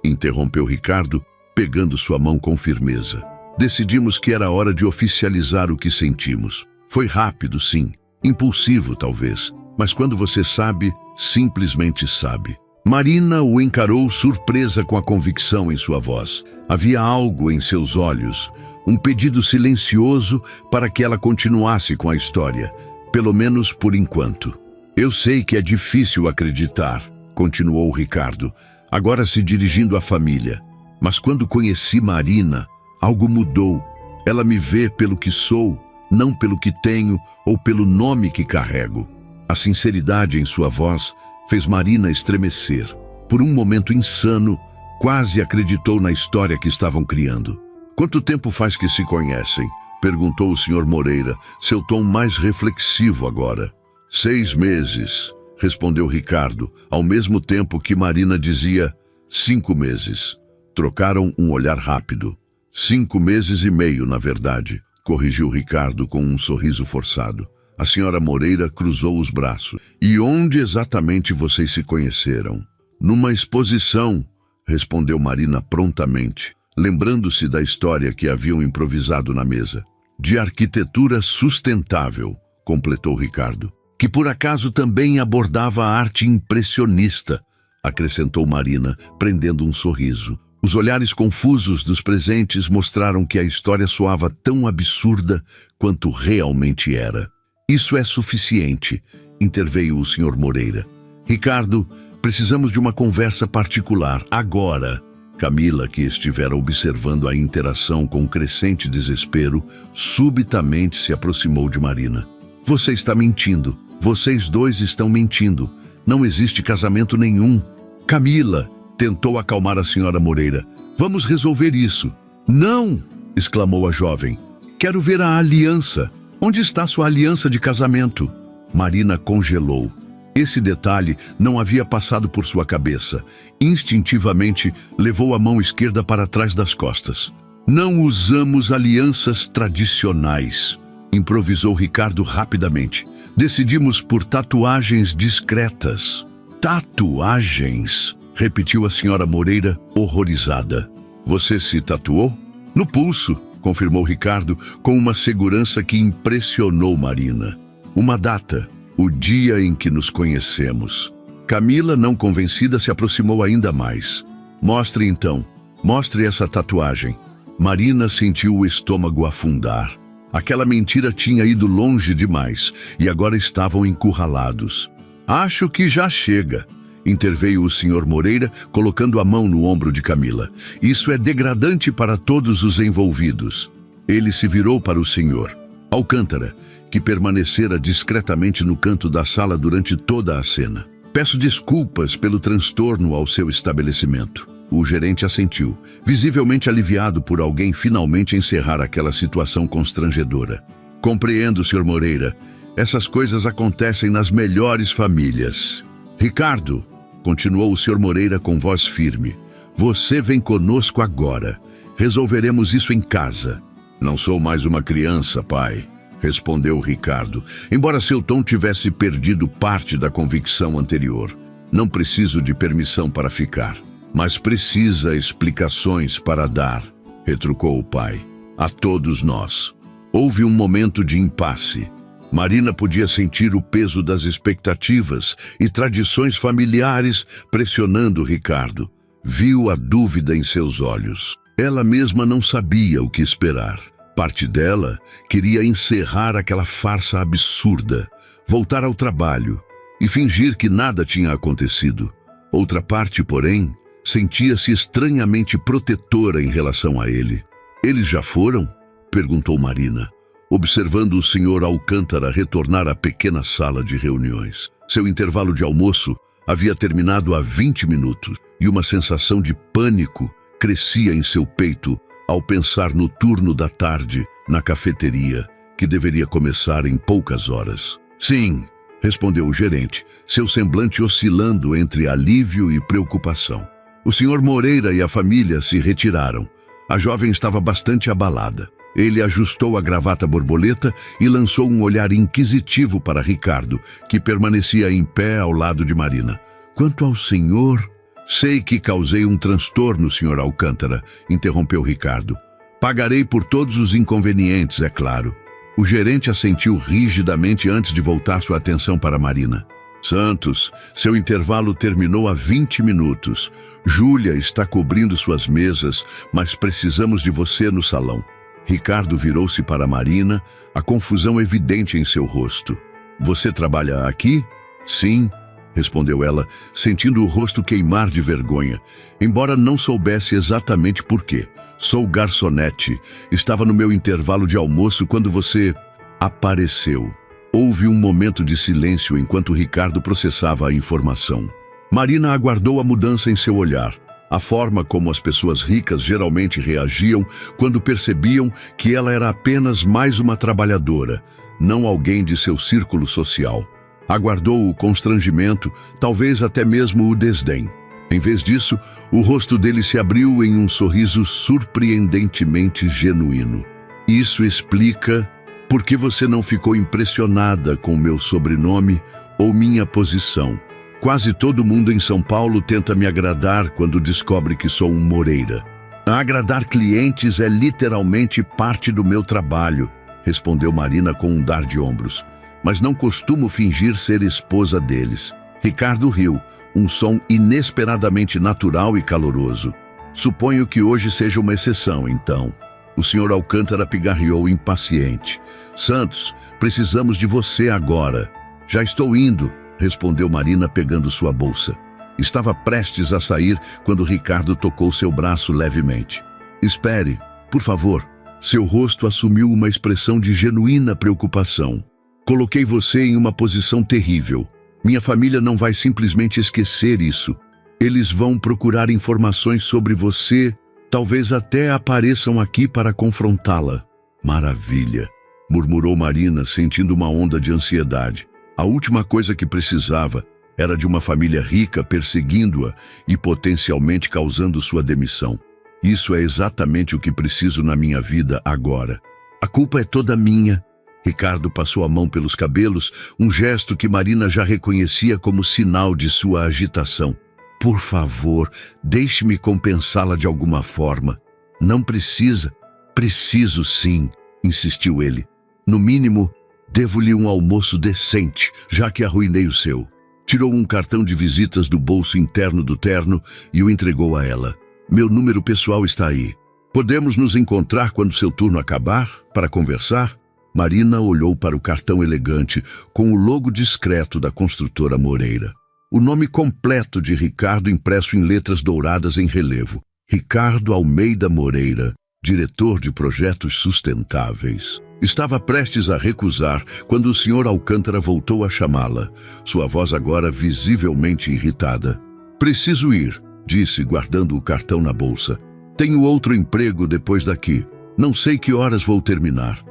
A: interrompeu Ricardo, pegando sua mão com firmeza. Decidimos que era hora de oficializar o que sentimos. Foi rápido, sim, impulsivo talvez, mas quando você sabe, simplesmente sabe. Marina o encarou surpresa com a convicção em sua voz. Havia algo em seus olhos, um pedido silencioso para que ela continuasse com a história, pelo menos por enquanto. Eu sei que é difícil acreditar, continuou Ricardo, agora se dirigindo à família. Mas quando conheci Marina, algo mudou. Ela me vê pelo que sou, não pelo que tenho ou pelo nome que carrego. A sinceridade em sua voz fez Marina estremecer. Por um momento insano, quase acreditou na história que estavam criando. Quanto tempo faz que se conhecem? Perguntou o Sr. Moreira, seu tom mais reflexivo agora. 6 meses, respondeu Ricardo, ao mesmo tempo que Marina dizia 5 meses. Trocaram um olhar rápido. 5 meses e meio, na verdade, corrigiu Ricardo com um sorriso forçado. A senhora Moreira cruzou os braços. E onde exatamente vocês se conheceram? Numa exposição, respondeu Marina prontamente, lembrando-se da história que haviam improvisado na mesa. De arquitetura sustentável, completou Ricardo, que por acaso também abordava a arte impressionista, acrescentou Marina, prendendo um sorriso. Os olhares confusos dos presentes mostraram que a história soava tão absurda quanto realmente era. Isso é suficiente, interveio o Sr. Moreira. Ricardo, precisamos de uma conversa particular, agora. Camila, que estivera observando a interação com crescente desespero, subitamente se aproximou de Marina. Você está mentindo. Vocês dois estão mentindo. Não existe casamento nenhum. Camila, tentou acalmar a senhora Moreira. Vamos resolver isso. Não! Exclamou a jovem. Quero ver a aliança. Onde está sua aliança de casamento? Marina congelou. Esse detalhe não havia passado por sua cabeça. Instintivamente, levou a mão esquerda para trás das costas. Não usamos alianças tradicionais, improvisou Ricardo rapidamente. Decidimos por tatuagens discretas. Tatuagens? Repetiu a senhora Moreira, horrorizada. Você se tatuou? No pulso, confirmou Ricardo com uma segurança que impressionou Marina. Uma data, o dia em que nos conhecemos. Camila, não convencida, se aproximou ainda mais. Mostre então, mostre essa tatuagem. Marina sentiu o estômago afundar. Aquela mentira tinha ido longe demais e agora estavam encurralados. Acho que já chega, interveio o Sr. Moreira, colocando a mão no ombro de Camila. Isso é degradante para todos os envolvidos. Ele se virou para o senhor Alcântara, que permanecera discretamente no canto da sala durante toda a cena. Peço desculpas pelo transtorno ao seu estabelecimento. O gerente assentiu, visivelmente aliviado por alguém finalmente encerrar aquela situação constrangedora. Compreendo, Sr. Moreira. Essas coisas acontecem nas melhores famílias. Ricardo, continuou o Sr. Moreira com voz firme, você vem conosco agora. Resolveremos isso em casa. Não sou mais uma criança, pai, respondeu Ricardo, embora seu tom tivesse perdido parte da convicção anterior. Não preciso de permissão para ficar, mas precisa explicações para dar, retrucou o pai. A todos nós. Houve um momento de impasse. Marina podia sentir o peso das expectativas e tradições familiares pressionando Ricardo. Viu a dúvida em seus olhos. Ela mesma não sabia o que esperar. Parte dela queria encerrar aquela farsa absurda, voltar ao trabalho e fingir que nada tinha acontecido. Outra parte, porém, sentia-se estranhamente protetora em relação a ele. Eles já foram? Perguntou Marina, observando o Sr. Alcântara retornar à pequena sala de reuniões. Seu intervalo de almoço havia terminado há 20 minutos e uma sensação de pânico crescia em seu peito ao pensar no turno da tarde na cafeteria, que deveria começar em poucas horas. Sim, respondeu o gerente, seu semblante oscilando entre alívio e preocupação. O Sr. Moreira e a família se retiraram. A jovem estava bastante abalada. Ele ajustou a gravata borboleta e lançou um olhar inquisitivo para Ricardo, que permanecia em pé ao lado de Marina. Quanto ao senhor... Sei que causei um transtorno, Sr. Alcântara, interrompeu Ricardo. Pagarei por todos os inconvenientes, é claro. O gerente assentiu rigidamente antes de voltar sua atenção para Marina. Santos, seu intervalo terminou há 20 minutos. Júlia está cobrindo suas mesas, mas precisamos de você no salão. Ricardo virou-se para Marina, a confusão evidente em seu rosto. Você trabalha aqui? Sim, respondeu ela, sentindo o rosto queimar de vergonha, embora não soubesse exatamente por quê. Sou garçonete. Estava no meu intervalo de almoço quando você apareceu. Houve um momento de silêncio enquanto Ricardo processava a informação. Marina aguardou a mudança em seu olhar, a forma como as pessoas ricas geralmente reagiam quando percebiam que ela era apenas mais uma trabalhadora, não alguém de seu círculo social. Aguardou o constrangimento, talvez até mesmo o desdém. Em vez disso, o rosto dele se abriu em um sorriso surpreendentemente genuíno. Isso explica por que você não ficou impressionada com meu sobrenome ou minha posição. Quase todo mundo em São Paulo tenta me agradar quando descobre que sou um Moreira. Agradar clientes é literalmente parte do meu trabalho, respondeu Marina com um dar de ombros. Mas não costumo fingir ser esposa deles. Ricardo riu, um som inesperadamente natural e caloroso. Suponho que hoje seja uma exceção, então. O Sr. Alcântara pigarreou impaciente. Santos, precisamos de você agora. Já estou indo, respondeu Marina pegando sua bolsa. Estava prestes a sair quando Ricardo tocou seu braço levemente. Espere, por favor. Seu rosto assumiu uma expressão de genuína preocupação. Coloquei você em uma posição terrível. Minha família não vai simplesmente esquecer isso. Eles vão procurar informações sobre você, talvez até apareçam aqui para confrontá-la. Maravilha, murmurou Marina, sentindo uma onda de ansiedade. A última coisa que precisava era de uma família rica perseguindo-a e potencialmente causando sua demissão. Isso é exatamente o que preciso na minha vida agora. A culpa é toda minha. Ricardo passou a mão pelos cabelos, um gesto que Marina já reconhecia como sinal de sua agitação. Por favor, deixe-me compensá-la de alguma forma. Não precisa. Preciso sim, insistiu ele. No mínimo, devo-lhe um almoço decente, já que arruinei o seu. Tirou um cartão de visitas do bolso interno do terno e o entregou a ela. Meu número pessoal está aí. Podemos nos encontrar quando seu turno acabar, para conversar? Marina olhou para o cartão elegante com o logo discreto da construtora Moreira. O nome completo de Ricardo impresso em letras douradas em relevo. Ricardo Almeida Moreira, diretor de projetos sustentáveis. Estava prestes a recusar quando o Sr. Alcântara voltou a chamá-la, sua voz agora visivelmente irritada. Preciso ir, disse, guardando o cartão na bolsa. Tenho outro emprego depois daqui. Não sei que horas vou terminar.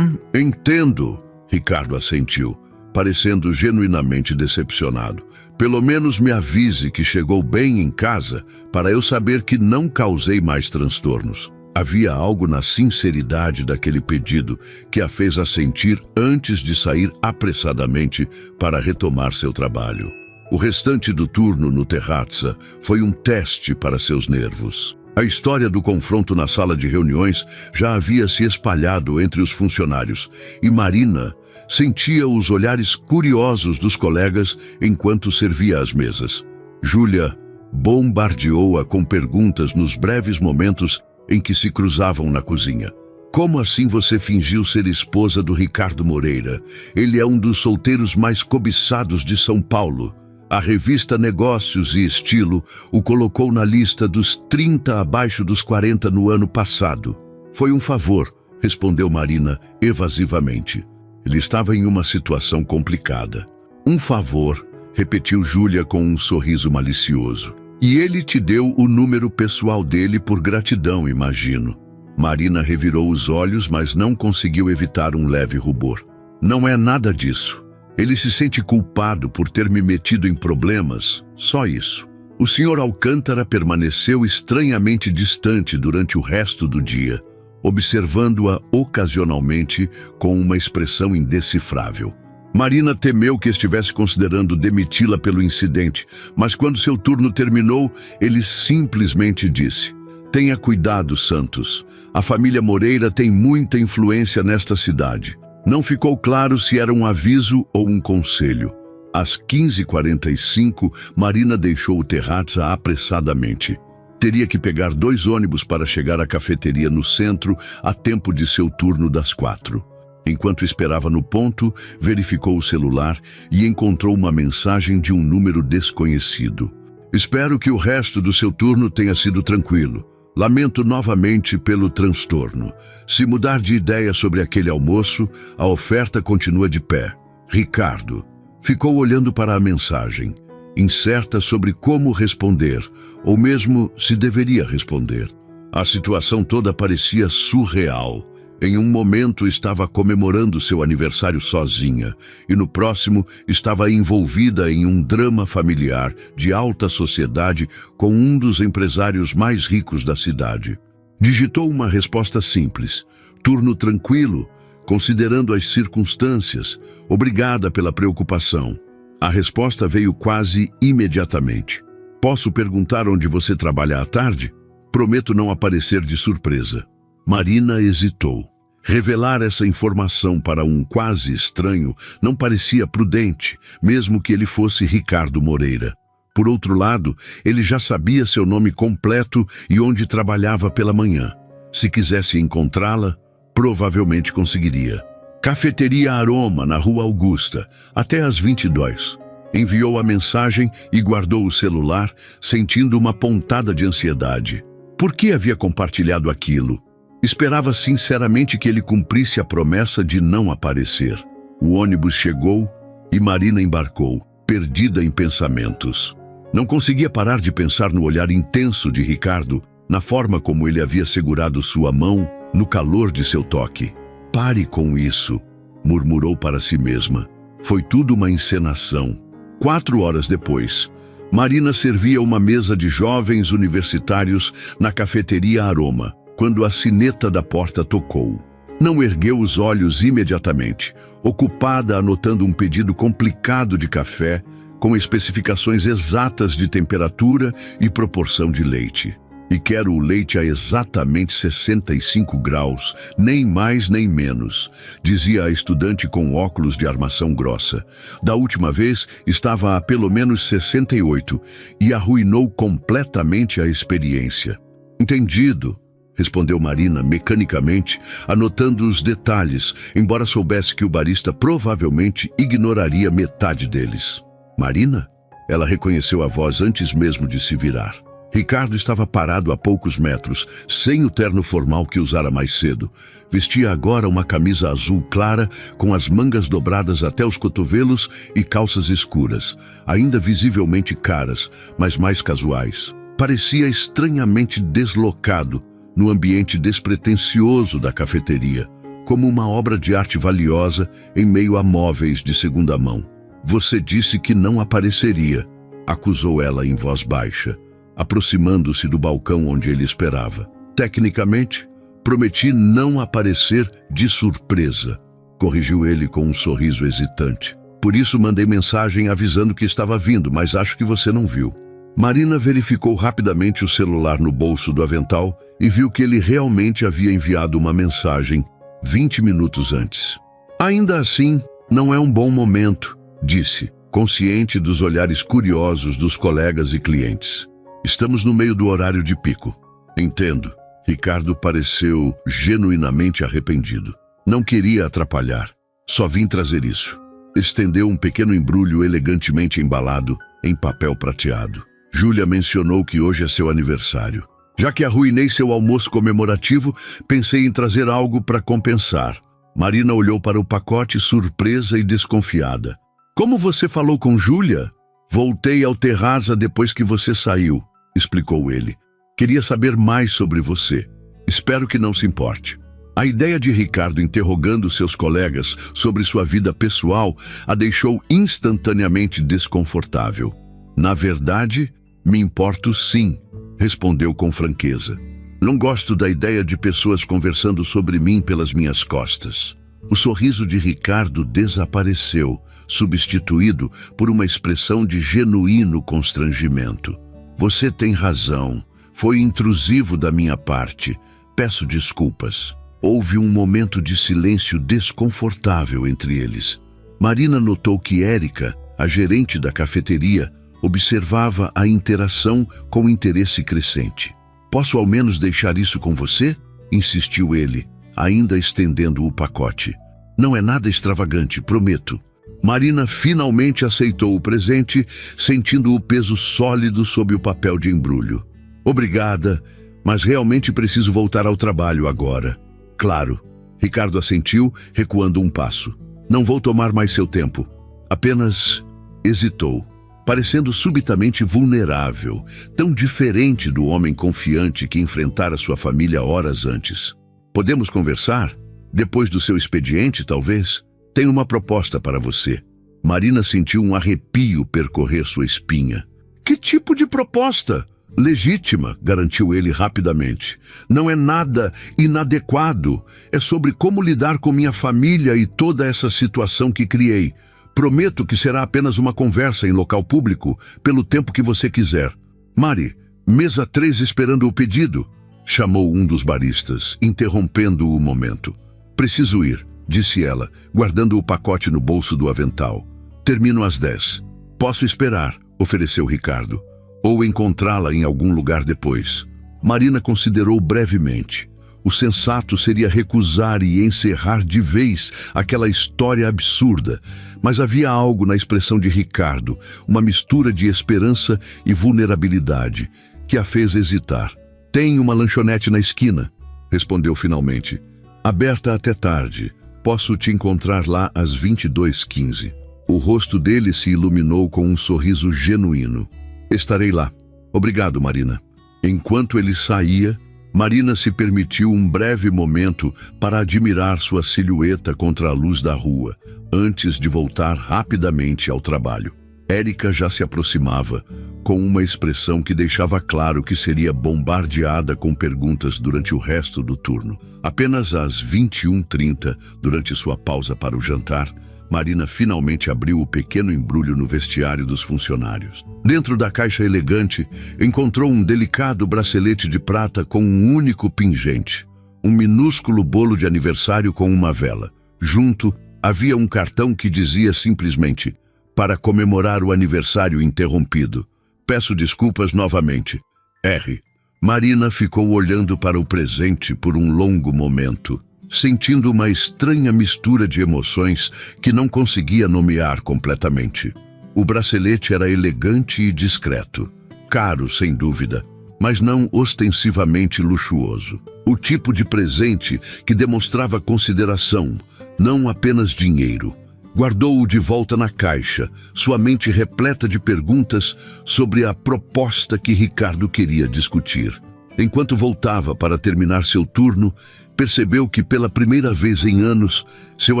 A: Entendo, Ricardo assentiu, parecendo genuinamente decepcionado. Pelo menos me avise que chegou bem em casa, para eu saber que não causei mais transtornos. Havia algo na sinceridade daquele pedido que a fez assentir antes de sair apressadamente para retomar seu trabalho. O restante do turno no Terrazza foi um teste para seus nervos. A história do confronto na sala de reuniões já havia se espalhado entre os funcionários e Marina sentia os olhares curiosos dos colegas enquanto servia as mesas. Júlia bombardeou-a com perguntas nos breves momentos em que se cruzavam na cozinha. Como assim você fingiu ser esposa do Ricardo Moreira? Ele é um dos solteiros mais cobiçados de São Paulo. A revista Negócios e Estilo o colocou na lista dos 30 abaixo dos 40 no ano passado. Foi um favor, respondeu Marina evasivamente. Ele estava em uma situação complicada. Um favor, repetiu Júlia com um sorriso malicioso. E ele te deu o número pessoal dele por gratidão, imagino. Marina revirou os olhos, mas não conseguiu evitar um leve rubor. Não é nada disso. Ele se sente culpado por ter me metido em problemas, só isso. O Sr. Alcântara permaneceu estranhamente distante durante o resto do dia. observando-a ocasionalmente com uma expressão indecifrável. Marina temeu que estivesse considerando demiti-la pelo incidente, mas quando seu turno terminou, ele simplesmente disse: "Tenha cuidado, Santos. A família Moreira tem muita influência nesta cidade." Não ficou claro se era um aviso ou um conselho. Às 15h45, Marina deixou o Terrazza apressadamente. Teria que pegar 2 ônibus para chegar à cafeteria no centro a tempo de seu turno das 4. Enquanto esperava no ponto, verificou o celular e encontrou uma mensagem de um número desconhecido. "Espero que o resto do seu turno tenha sido tranquilo. Lamento novamente pelo transtorno. Se mudar de ideia sobre aquele almoço, a oferta continua de pé. Ricardo." Ficou olhando para a mensagem, incerta sobre como responder, ou mesmo se deveria responder. A situação toda parecia surreal. Em um momento estava comemorando seu aniversário sozinha, e no próximo estava envolvida em um drama familiar de alta sociedade com um dos empresários mais ricos da cidade. Digitou uma resposta simples: "Turno tranquilo, considerando as circunstâncias. Obrigada pela preocupação." A resposta veio quase imediatamente: "Posso perguntar onde você trabalha à tarde? Prometo não aparecer de surpresa." Marina hesitou. Revelar essa informação para um quase estranho não parecia prudente, mesmo que ele fosse Ricardo Moreira. Por outro lado, ele já sabia seu nome completo e onde trabalhava pela manhã. Se quisesse encontrá-la, provavelmente conseguiria. Cafeteria Aroma, na Rua Augusta, até às 22. Enviou a mensagem e guardou o celular, sentindo uma pontada de ansiedade. Por que havia compartilhado aquilo? Esperava sinceramente que ele cumprisse a promessa de não aparecer. O ônibus chegou e Marina embarcou, perdida em pensamentos. Não conseguia parar de pensar no olhar intenso de Ricardo, na forma como ele havia segurado sua mão, no calor de seu toque. "Pare com isso", murmurou para si mesma. Foi tudo uma encenação. 4 horas depois, Marina servia uma mesa de jovens universitários na cafeteria Aroma, quando a sineta da porta tocou. Não ergueu os olhos imediatamente, ocupada anotando um pedido complicado de café, com especificações exatas de temperatura e proporção de leite. "E quero o leite a exatamente 65 graus, nem mais nem menos", dizia a estudante com óculos de armação grossa. Da última vez estava a pelo menos 68 e arruinou completamente a experiência. "Entendido", respondeu Marina mecanicamente, anotando os detalhes, embora soubesse que o barista provavelmente ignoraria metade deles. "Marina?" Ela reconheceu a voz antes mesmo de se virar. Ricardo estava parado a poucos metros, sem o terno formal que usara mais cedo. Vestia agora uma camisa azul clara, com as mangas dobradas até os cotovelos e calças escuras, ainda visivelmente caras, mas mais casuais. Parecia estranhamente deslocado no ambiente despretensioso da cafeteria, como uma obra de arte valiosa em meio a móveis de segunda mão. "Você disse que não apareceria", acusou ela em voz baixa, aproximando-se do balcão onde ele esperava. "Tecnicamente, prometi não aparecer de surpresa", corrigiu ele com um sorriso hesitante. "Por isso mandei mensagem avisando que estava vindo, mas acho que você não viu." Marina verificou rapidamente o celular no bolso do avental e viu que ele realmente havia enviado uma mensagem 20 minutos antes. "Ainda assim, não é um bom momento", disse, consciente dos olhares curiosos dos colegas e clientes. "Estamos no meio do horário de pico." "Entendo." Ricardo pareceu genuinamente arrependido. "Não queria atrapalhar. Só vim trazer isso." Estendeu um pequeno embrulho elegantemente embalado em papel prateado. "Júlia mencionou que hoje é seu aniversário. Já que arruinei seu almoço comemorativo, pensei em trazer algo para compensar." Marina olhou para o pacote surpresa e desconfiada. "Como você falou com Júlia?" "Voltei ao Terrazza depois que você saiu", explicou ele. "Queria saber mais sobre você. Espero que não se importe." A ideia de Ricardo interrogando seus colegas sobre sua vida pessoal a deixou instantaneamente desconfortável. "Na verdade, me importo sim", respondeu com franqueza. Não gosto da ideia de pessoas conversando sobre mim pelas minhas costas. O sorriso de Ricardo desapareceu, substituído por uma expressão de genuíno constrangimento. Você tem razão. Foi intrusivo da minha parte. Peço desculpas. Houve um momento de silêncio desconfortável entre eles. Marina notou que Érica, a gerente da cafeteria, observava a interação com interesse crescente. Posso ao menos deixar isso com você? Insistiu ele, ainda estendendo o pacote. Não é nada extravagante, prometo. Marina finalmente aceitou o presente, sentindo o peso sólido sob o papel de embrulho. Obrigada, mas realmente preciso voltar ao trabalho agora. Claro. Ricardo assentiu, recuando um passo. Não vou tomar mais seu tempo. Apenas hesitou, parecendo subitamente vulnerável, tão diferente do homem confiante que enfrentara sua família horas antes. Podemos conversar? Depois do seu expediente, talvez? Tenho uma proposta para você. Marina sentiu um arrepio percorrer sua espinha. Que tipo de proposta? Legítima, garantiu ele rapidamente. Não é nada inadequado. É sobre como lidar com minha família e toda essa situação que criei. Prometo que será apenas uma conversa em local público, pelo tempo que você quiser. Mari, mesa 3 esperando o pedido, chamou um dos baristas, interrompendo o momento. Preciso ir, disse ela, guardando o pacote no bolso do avental. Termino às 10. Posso esperar, ofereceu Ricardo. Ou encontrá-la em algum lugar depois. Marina considerou brevemente. O sensato seria recusar e encerrar de vez aquela história absurda, mas havia algo na expressão de Ricardo, uma mistura de esperança e vulnerabilidade, que a fez hesitar. Tem uma lanchonete na esquina, respondeu finalmente. Aberta até tarde. Posso te encontrar lá às 22h15. O rosto dele se iluminou com um sorriso genuíno. Estarei lá. Obrigado, Marina. Enquanto ele saía, Marina se permitiu um breve momento para admirar sua silhueta contra a luz da rua, antes de voltar rapidamente ao trabalho. Érica já se aproximava, com uma expressão que deixava claro que seria bombardeada com perguntas durante o resto do turno. Apenas às 21h30, durante sua pausa para o jantar, Marina finalmente abriu o pequeno embrulho no vestiário dos funcionários. Dentro da caixa elegante, encontrou um delicado bracelete de prata com um único pingente, um minúsculo bolo de aniversário com uma vela. Junto, havia um cartão que dizia simplesmente: para comemorar o aniversário interrompido. Peço desculpas novamente. R. Marina ficou olhando para o presente por um longo momento, sentindo uma estranha mistura de emoções que não conseguia nomear completamente. O bracelete era elegante e discreto, caro sem dúvida, mas não ostensivamente luxuoso. O tipo de presente que demonstrava consideração, não apenas dinheiro. Guardou-o de volta na caixa, sua mente repleta de perguntas sobre a proposta que Ricardo queria discutir. Enquanto voltava para terminar seu turno, percebeu que pela primeira vez em anos, seu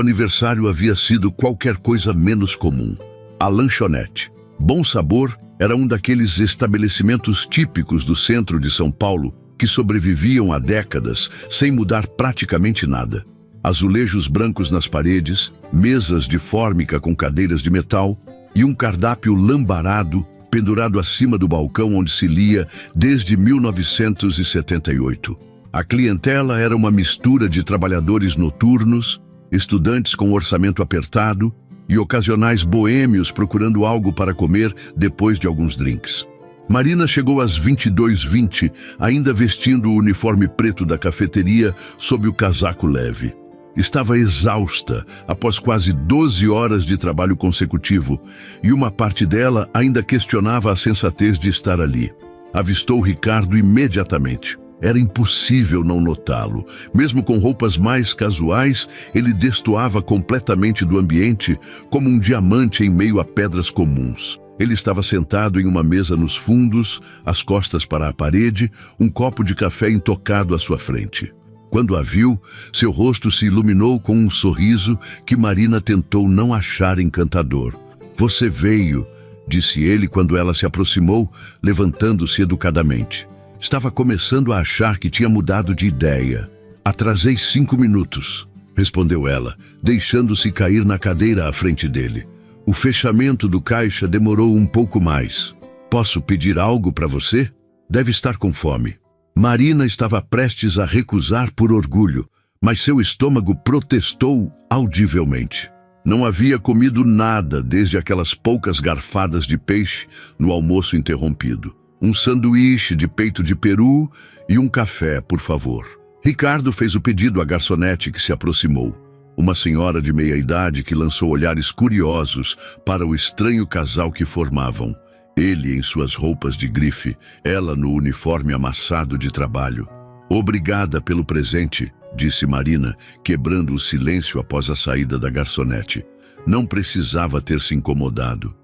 A: aniversário havia sido qualquer coisa menos comum. A lanchonete Bom Sabor era um daqueles estabelecimentos típicos do centro de São Paulo que sobreviviam há décadas sem mudar praticamente nada. Azulejos brancos nas paredes, mesas de fórmica com cadeiras de metal e um cardápio lambarado pendurado acima do balcão onde se lia desde 1978. A clientela era uma mistura de trabalhadores noturnos, estudantes com orçamento apertado e ocasionais boêmios procurando algo para comer depois de alguns drinks. Marina chegou às 22h20, ainda vestindo o uniforme preto da cafeteria sob o casaco leve. Estava exausta após quase 12 horas de trabalho consecutivo e uma parte dela ainda questionava a sensatez de estar ali. Avistou Ricardo imediatamente. Era impossível não notá-lo. Mesmo com roupas mais casuais, ele destoava completamente do ambiente como um diamante em meio a pedras comuns. Ele estava sentado em uma mesa nos fundos, as costas para a parede, um copo de café intocado à sua frente. Quando a viu, seu rosto se iluminou com um sorriso que Marina tentou não achar encantador. Você veio, disse ele quando ela se aproximou, levantando-se educadamente. Estava começando a achar que tinha mudado de ideia. Atrasei 5 minutos, respondeu ela, deixando-se cair na cadeira à frente dele. O fechamento do caixa demorou um pouco mais. Posso pedir algo para você? Deve estar com fome. Marina estava prestes a recusar por orgulho, mas seu estômago protestou audivelmente. Não havia comido nada desde aquelas poucas garfadas de peixe no almoço interrompido. Um sanduíche de peito de peru e um café, por favor. Ricardo fez o pedido à garçonete que se aproximou. Uma senhora de meia-idade que lançou olhares curiosos para o estranho casal que formavam. Ele em suas roupas de grife, ela no uniforme amassado de trabalho. Obrigada pelo presente, disse Marina, quebrando o silêncio após a saída da garçonete. Não precisava ter se incomodado.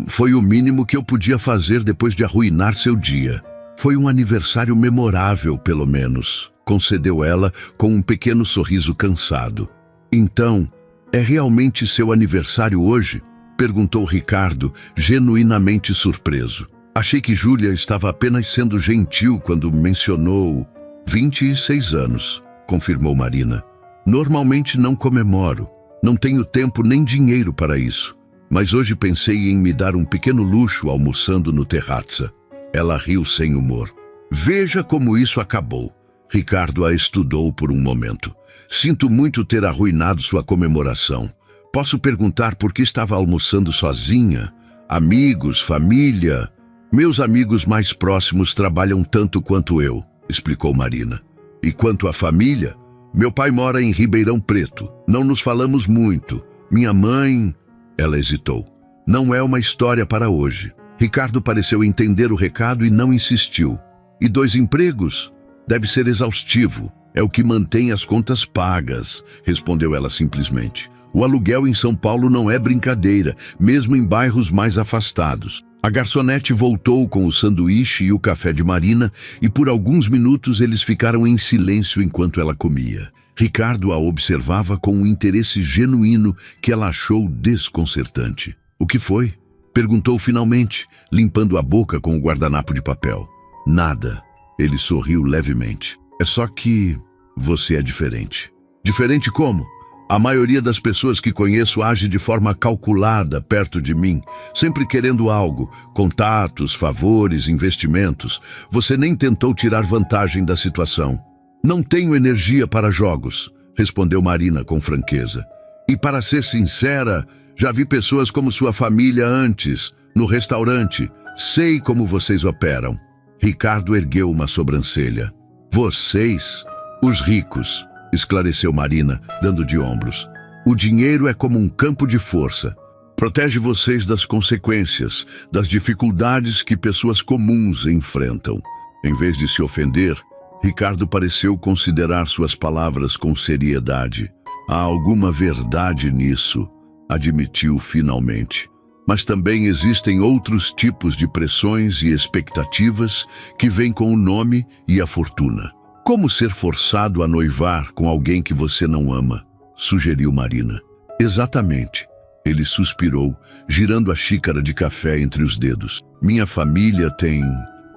A: Foi o mínimo que eu podia fazer depois de arruinar seu dia. Foi um aniversário memorável, pelo menos, concedeu ela com um pequeno sorriso cansado. Então, é realmente seu aniversário hoje? Perguntou Ricardo, genuinamente surpreso. Achei que Júlia estava apenas sendo gentil quando mencionou 26 anos, confirmou Marina. Normalmente não comemoro. Não tenho tempo nem dinheiro para isso. Mas hoje pensei em me dar um pequeno luxo almoçando no terrazza. Ela riu sem humor. Veja como isso acabou. Ricardo a estudou por um momento. Sinto muito ter arruinado sua comemoração. Posso perguntar por que estava almoçando sozinha? Amigos, família? Meus amigos mais próximos trabalham tanto quanto eu, explicou Marina. E quanto à família? Meu pai mora em Ribeirão Preto. Não nos falamos muito. Minha mãe... Ela hesitou. Não é uma história para hoje. Ricardo pareceu entender o recado e não insistiu. E 2 empregos? Deve ser exaustivo. É o que mantém as contas pagas, respondeu ela simplesmente. O aluguel em São Paulo não é brincadeira, mesmo em bairros mais afastados. A garçonete voltou com o sanduíche e o café de Marina e por alguns minutos eles ficaram em silêncio enquanto ela comia. Ricardo a observava com um interesse genuíno que ela achou desconcertante. O que foi? Perguntou finalmente, limpando a boca com o guardanapo de papel. Nada. Ele sorriu levemente. É só que você é diferente. Diferente como? A maioria das pessoas que conheço age de forma calculada perto de mim, sempre querendo algo, contatos, favores, investimentos. Você nem tentou tirar vantagem da situação. Não tenho energia para jogos, respondeu Marina com franqueza. E para ser sincera, já vi pessoas como sua família antes, no restaurante. Sei como vocês operam. Ricardo ergueu uma sobrancelha. Vocês? Os ricos, esclareceu Marina, dando de ombros. O dinheiro é como um campo de força. Protege vocês das consequências, das dificuldades que pessoas comuns enfrentam. Em vez de se ofender, Ricardo pareceu considerar suas palavras com seriedade. Há alguma verdade nisso, admitiu finalmente. Mas também existem outros tipos de pressões e expectativas que vêm com o nome e a fortuna. Como ser forçado a noivar com alguém que você não ama? Sugeriu Marina. Exatamente. Ele suspirou, girando a xícara de café entre os dedos. Minha família tem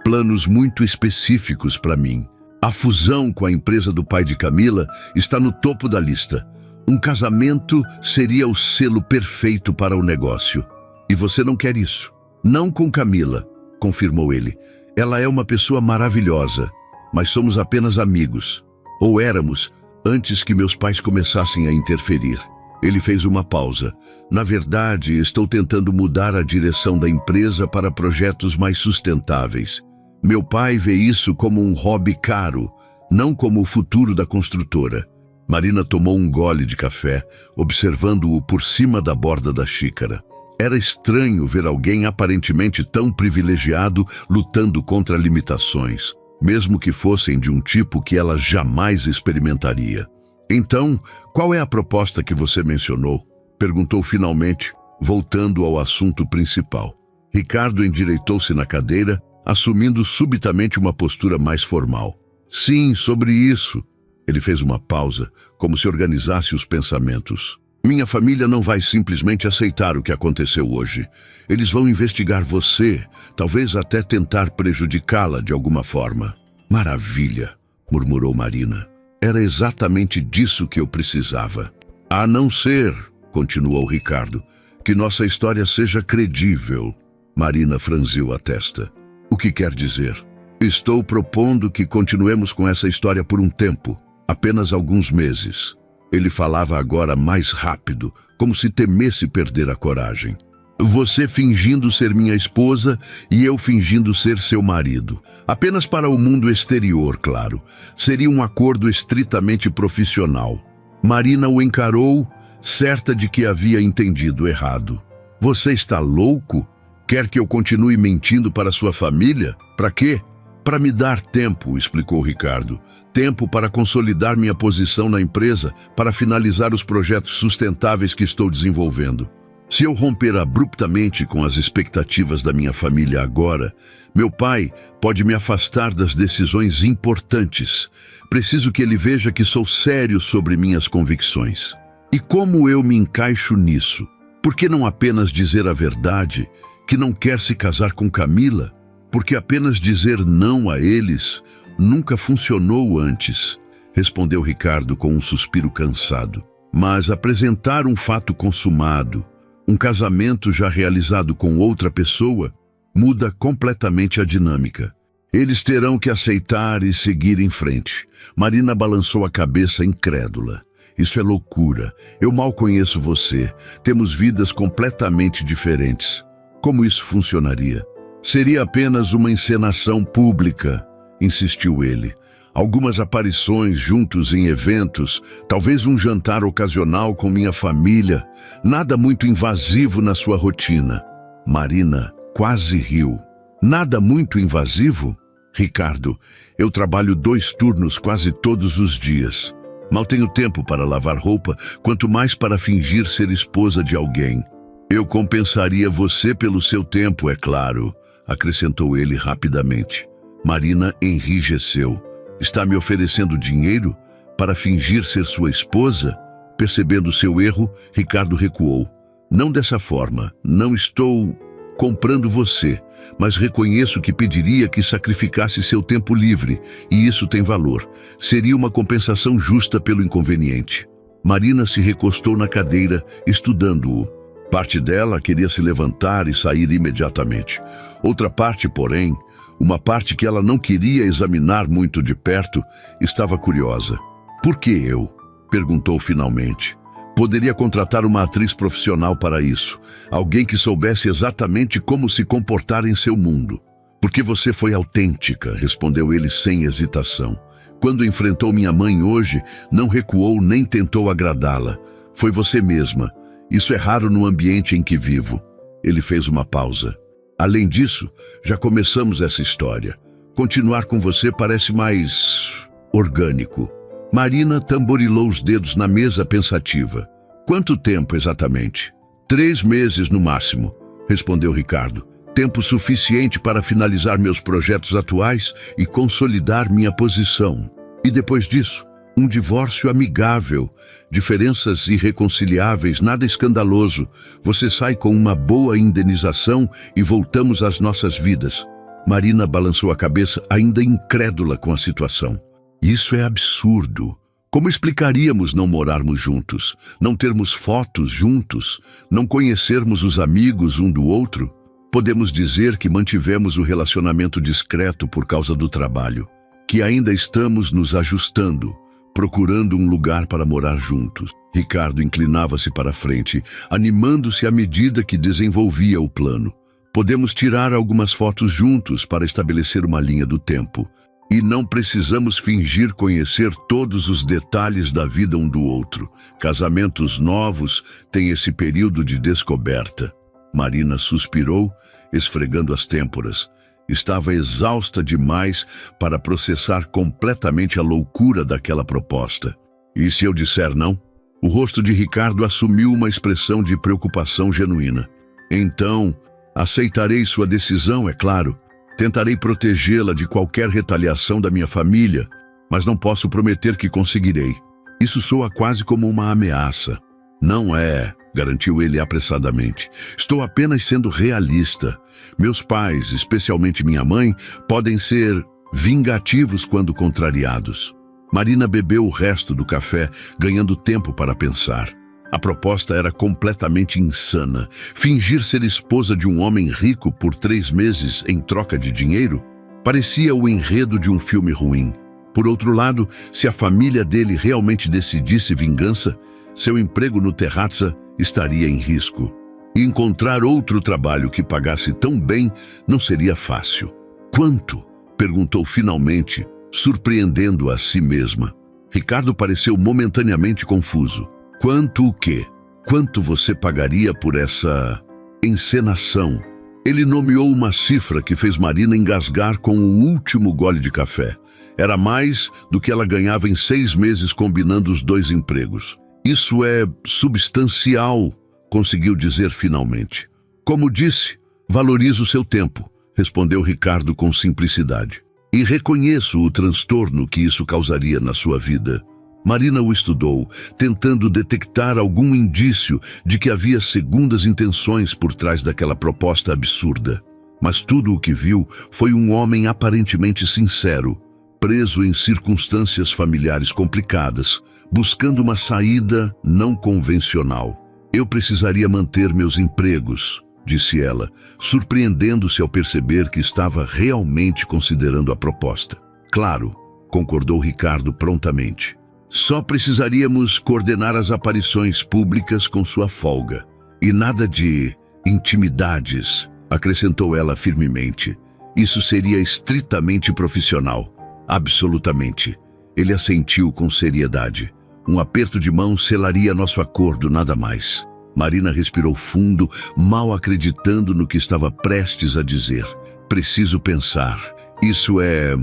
A: planos muito específicos para mim. A fusão com a empresa do pai de Camila está no topo da lista. Um casamento seria o selo perfeito para o negócio. E você não quer isso. Não com Camila, confirmou ele. Ela é uma pessoa maravilhosa, mas somos apenas amigos. Ou éramos, antes que meus pais começassem a interferir. Ele fez uma pausa. Na verdade, estou tentando mudar a direção da empresa para projetos mais sustentáveis. Meu pai vê isso como um hobby caro, não como o futuro da construtora. Marina tomou um gole de café, observando-o por cima da borda da xícara. Era estranho ver alguém aparentemente tão privilegiado lutando contra limitações, mesmo que fossem de um tipo que ela jamais experimentaria. Então, qual é a proposta que você mencionou? Perguntou finalmente, voltando ao assunto principal. Ricardo endireitou-se na cadeira, assumindo subitamente uma postura mais formal. Sim, sobre isso. Ele fez uma pausa, como se organizasse os pensamentos. Minha família não vai simplesmente aceitar o que aconteceu hoje. Eles vão investigar você, talvez até tentar prejudicá-la de alguma forma. Maravilha, murmurou Marina. Era exatamente disso que eu precisava. A não ser, continuou Ricardo, que nossa história seja credível. Marina franziu a testa. O que quer dizer? Estou propondo que continuemos com essa história por um tempo, apenas alguns meses. Ele falava agora mais rápido, como se temesse perder a coragem. Você fingindo ser minha esposa e eu fingindo ser seu marido. Apenas para o mundo exterior, claro. Seria um acordo estritamente profissional. Marina o encarou, certa de que havia entendido errado. Você está louco? Quer que eu continue mentindo para sua família? Para quê? Para me dar tempo, explicou Ricardo. Tempo para consolidar minha posição na empresa, para finalizar os projetos sustentáveis que estou desenvolvendo. Se eu romper abruptamente com as expectativas da minha família agora, meu pai pode me afastar das decisões importantes. Preciso que ele veja que sou sério sobre minhas convicções. E como eu me encaixo nisso? Por que não apenas dizer a verdade, que não quer se casar com Camila? Porque apenas dizer não a eles nunca funcionou antes, respondeu Ricardo com um suspiro cansado. Mas apresentar um fato consumado, um casamento já realizado com outra pessoa, muda completamente a dinâmica. Eles terão que aceitar e seguir em frente. Marina balançou a cabeça incrédula. Isso é loucura. Eu mal conheço você. Temos vidas completamente diferentes. Como isso funcionaria? Seria apenas uma encenação pública, insistiu ele. Algumas aparições juntos em eventos, talvez um jantar ocasional com minha família, nada muito invasivo na sua rotina. Marina quase riu. Nada muito invasivo? Ricardo, eu trabalho 2 turnos quase todos os dias. Mal tenho tempo para lavar roupa, quanto mais para fingir ser esposa de alguém. Eu compensaria você pelo seu tempo, é claro, acrescentou ele rapidamente. Marina enrijeceu. Está me oferecendo dinheiro para fingir ser sua esposa? Percebendo seu erro, Ricardo recuou. Não dessa forma, não estou comprando você, mas reconheço que pediria que sacrificasse seu tempo livre, e isso tem valor. Seria uma compensação justa pelo inconveniente. Marina se recostou na cadeira, estudando-o. Parte dela queria se levantar e sair imediatamente. Outra parte, porém, uma parte que ela não queria examinar muito de perto, estava curiosa. Por que eu? Perguntou finalmente. Poderia contratar uma atriz profissional para isso, alguém que soubesse exatamente como se comportar em seu mundo. Porque você foi autêntica, respondeu ele sem hesitação. Quando enfrentou minha mãe hoje, não recuou nem tentou agradá-la. Foi você mesma. Isso é raro no ambiente em que vivo. Ele fez uma pausa. Além disso, já começamos essa história. Continuar com você parece mais orgânico. Marina tamborilou os dedos na mesa pensativa. Quanto tempo exatamente? 3 meses no máximo, respondeu Ricardo. Tempo suficiente para finalizar meus projetos atuais e consolidar minha posição. E depois disso, um divórcio amigável, diferenças irreconciliáveis, nada escandaloso. Você sai com uma boa indenização e voltamos às nossas vidas. Marina balançou a cabeça, ainda incrédula com a situação. Isso é absurdo. Como explicaríamos não morarmos juntos, não termos fotos juntos, não conhecermos os amigos um do outro? Podemos dizer que mantivemos o relacionamento discreto por causa do trabalho, que ainda estamos nos ajustando, procurando um lugar para morar juntos. Ricardo inclinava-se para a frente, animando-se à medida que desenvolvia o plano. Podemos tirar algumas fotos juntos para estabelecer uma linha do tempo. E não precisamos fingir conhecer todos os detalhes da vida um do outro. Casamentos novos têm esse período de descoberta. Marina suspirou, esfregando as têmporas. Estava exausta demais para processar completamente a loucura daquela proposta. E se eu disser não? O rosto de Ricardo assumiu uma expressão de preocupação genuína. Então, aceitarei sua decisão, é claro. Tentarei protegê-la de qualquer retaliação da minha família, mas não posso prometer que conseguirei. Isso soa quase como uma ameaça. Não é, garantiu ele apressadamente. Estou apenas sendo realista. Meus pais, especialmente minha mãe, podem ser vingativos quando contrariados. Marina bebeu o resto do café, ganhando tempo para pensar. A proposta era completamente insana. Fingir ser esposa de um homem rico por 3 meses em troca de dinheiro? Parecia o enredo de um filme ruim. Por outro lado, se a família dele realmente decidisse vingança, seu emprego no Terrazza estaria em risco. E encontrar outro trabalho que pagasse tão bem não seria fácil. Quanto? Perguntou finalmente, surpreendendo a si mesma. Ricardo pareceu momentaneamente confuso. Quanto o quê? Quanto você pagaria por essa encenação? Ele nomeou uma cifra que fez Marina engasgar com o último gole de café. Era mais do que ela ganhava em 6 meses combinando os 2 empregos. Isso é substancial, conseguiu dizer finalmente. Como disse, valorizo o seu tempo, respondeu Ricardo com simplicidade. E reconheço o transtorno que isso causaria na sua vida. Marina o estudou, tentando detectar algum indício de que havia segundas intenções por trás daquela proposta absurda. Mas tudo o que viu foi um homem aparentemente sincero, preso em circunstâncias familiares complicadas, buscando uma saída não convencional. Eu precisaria manter meus empregos, disse ela, surpreendendo-se ao perceber que estava realmente considerando a proposta. Claro, concordou Ricardo prontamente. Só precisaríamos coordenar as aparições públicas com sua folga. E nada de intimidades, acrescentou ela firmemente. Isso seria estritamente profissional. Absolutamente. Ele assentiu com seriedade. Um aperto de mão selaria nosso acordo, nada mais. Marina respirou fundo, mal acreditando no que estava prestes a dizer. Preciso pensar. Isso é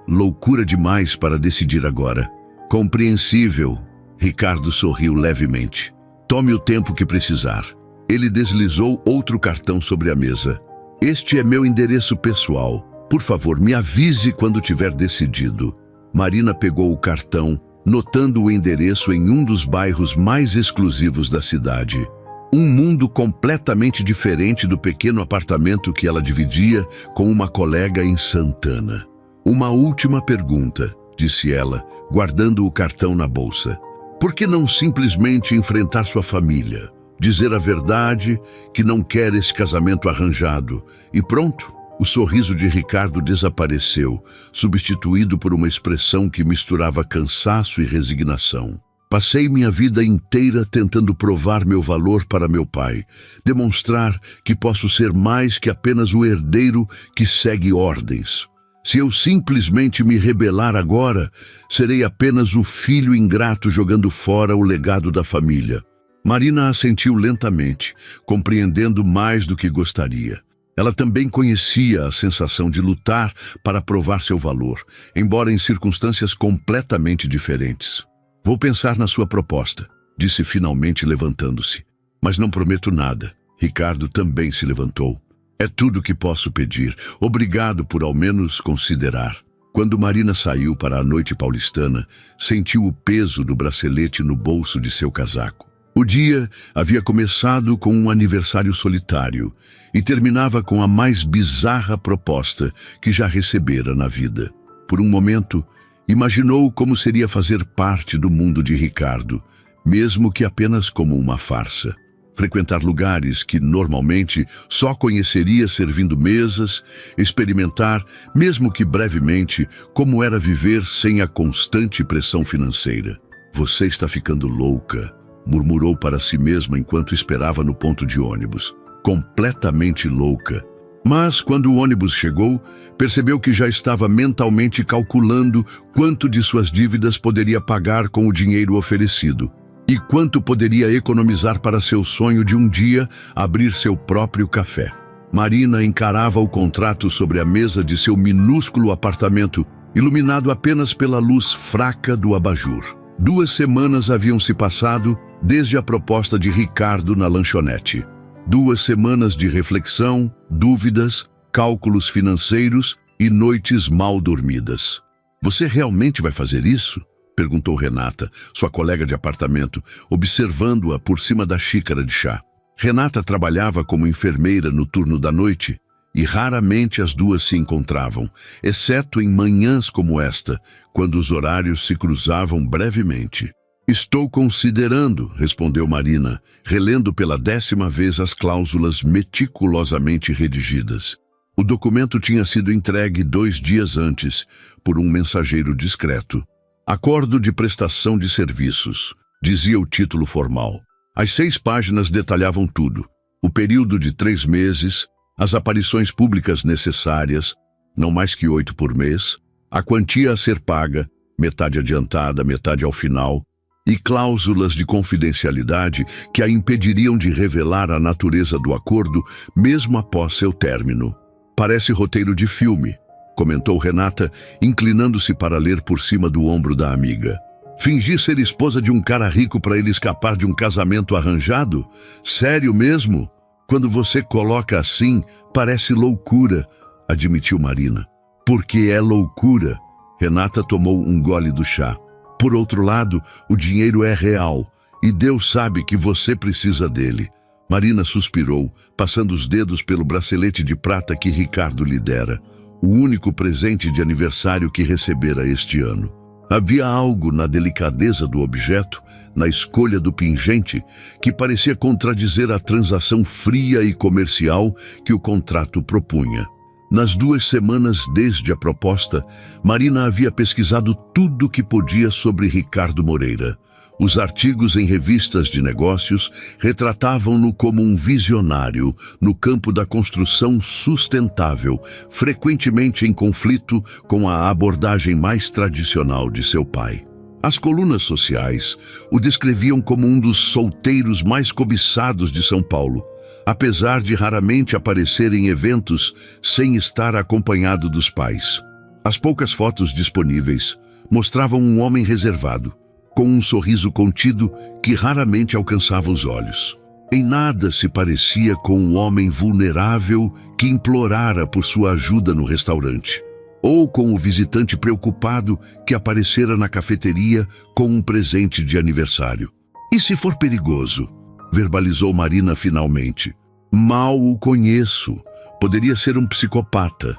A: loucura demais para decidir agora. Compreensível. Ricardo sorriu levemente. Tome o tempo que precisar. Ele deslizou outro cartão sobre a mesa. Este é meu endereço pessoal. Por favor, me avise quando tiver decidido. Marina pegou o cartão, notando o endereço em um dos bairros mais exclusivos da cidade. Um mundo completamente diferente do pequeno apartamento que ela dividia com uma colega em Santana. Uma última pergunta, disse ela, guardando o cartão na bolsa. Por que não simplesmente enfrentar sua família? Dizer a verdade, que não quer esse casamento arranjado. E pronto, o sorriso de Ricardo desapareceu, substituído por uma expressão que misturava cansaço e resignação. Passei minha vida inteira tentando provar meu valor para meu pai, demonstrar que posso ser mais que apenas o herdeiro que segue ordens. Se eu simplesmente me rebelar agora, serei apenas o filho ingrato jogando fora o legado da família. Marina assentiu lentamente, compreendendo mais do que gostaria. Ela também conhecia a sensação de lutar para provar seu valor, embora em circunstâncias completamente diferentes. Vou pensar na sua proposta, disse finalmente levantando-se. Mas não prometo nada. Ricardo também se levantou. É tudo o que posso pedir. Obrigado por ao menos considerar. Quando Marina saiu para a noite paulistana, sentiu o peso do bracelete no bolso de seu casaco. O dia havia começado com um aniversário solitário e terminava com a mais bizarra proposta que já recebera na vida. Por um momento, imaginou como seria fazer parte do mundo de Ricardo, mesmo que apenas como uma farsa. Frequentar lugares que normalmente só conheceria servindo mesas, experimentar, mesmo que brevemente, como era viver sem a constante pressão financeira. Você está ficando louca, murmurou para si mesma enquanto esperava no ponto de ônibus. Completamente louca. Mas, quando o ônibus chegou, percebeu que já estava mentalmente calculando quanto de suas dívidas poderia pagar com o dinheiro oferecido e quanto poderia economizar para seu sonho de um dia abrir seu próprio café. Marina encarava o contrato sobre a mesa de seu minúsculo apartamento, iluminado apenas pela luz fraca do abajur. 2 semanas haviam se passado desde a proposta de Ricardo na lanchonete. 2 semanas de reflexão, dúvidas, cálculos financeiros e noites mal dormidas. Você realmente vai fazer isso? Perguntou Renata, sua colega de apartamento, observando-a por cima da xícara de chá. Renata trabalhava como enfermeira no turno da noite e raramente as duas se encontravam, exceto em manhãs como esta, quando os horários se cruzavam brevemente. Estou considerando, respondeu Marina, relendo pela 10ª vez as cláusulas meticulosamente redigidas. O documento tinha sido entregue 2 dias antes, por um mensageiro discreto. Acordo de prestação de serviços, dizia o título formal. As 6 páginas detalhavam tudo. O período de 3 meses, as aparições públicas necessárias, não mais que 8 por mês, a quantia a ser paga, metade adiantada, metade ao final, e cláusulas de confidencialidade que a impediriam de revelar a natureza do acordo mesmo após seu término. Parece roteiro de filme, comentou Renata, inclinando-se para ler por cima do ombro da amiga. Fingir ser esposa de um cara rico para ele escapar de um casamento arranjado? Sério mesmo? Quando você coloca assim, parece loucura, admitiu Marina. Porque é loucura. Renata tomou um gole do chá. Por outro lado, o dinheiro é real, e Deus sabe que você precisa dele. Marina suspirou, passando os dedos pelo bracelete de prata que Ricardo lhe dera, o único presente de aniversário que recebera este ano. Havia algo na delicadeza do objeto, na escolha do pingente, que parecia contradizer a transação fria e comercial que o contrato propunha. Nas 2 semanas desde a proposta, Marina havia pesquisado tudo o que podia sobre Ricardo Moreira. Os artigos em revistas de negócios retratavam-no como um visionário no campo da construção sustentável, frequentemente em conflito com a abordagem mais tradicional de seu pai. As colunas sociais o descreviam como um dos solteiros mais cobiçados de São Paulo, apesar de raramente aparecer em eventos sem estar acompanhado dos pais. As poucas fotos disponíveis mostravam um homem reservado, com um sorriso contido que raramente alcançava os olhos. Em nada se parecia com um homem vulnerável que implorara por sua ajuda no restaurante, ou com o visitante preocupado que aparecera na cafeteria com um presente de aniversário. E se for perigoso? Verbalizou Marina finalmente. Mal o conheço. Poderia ser um psicopata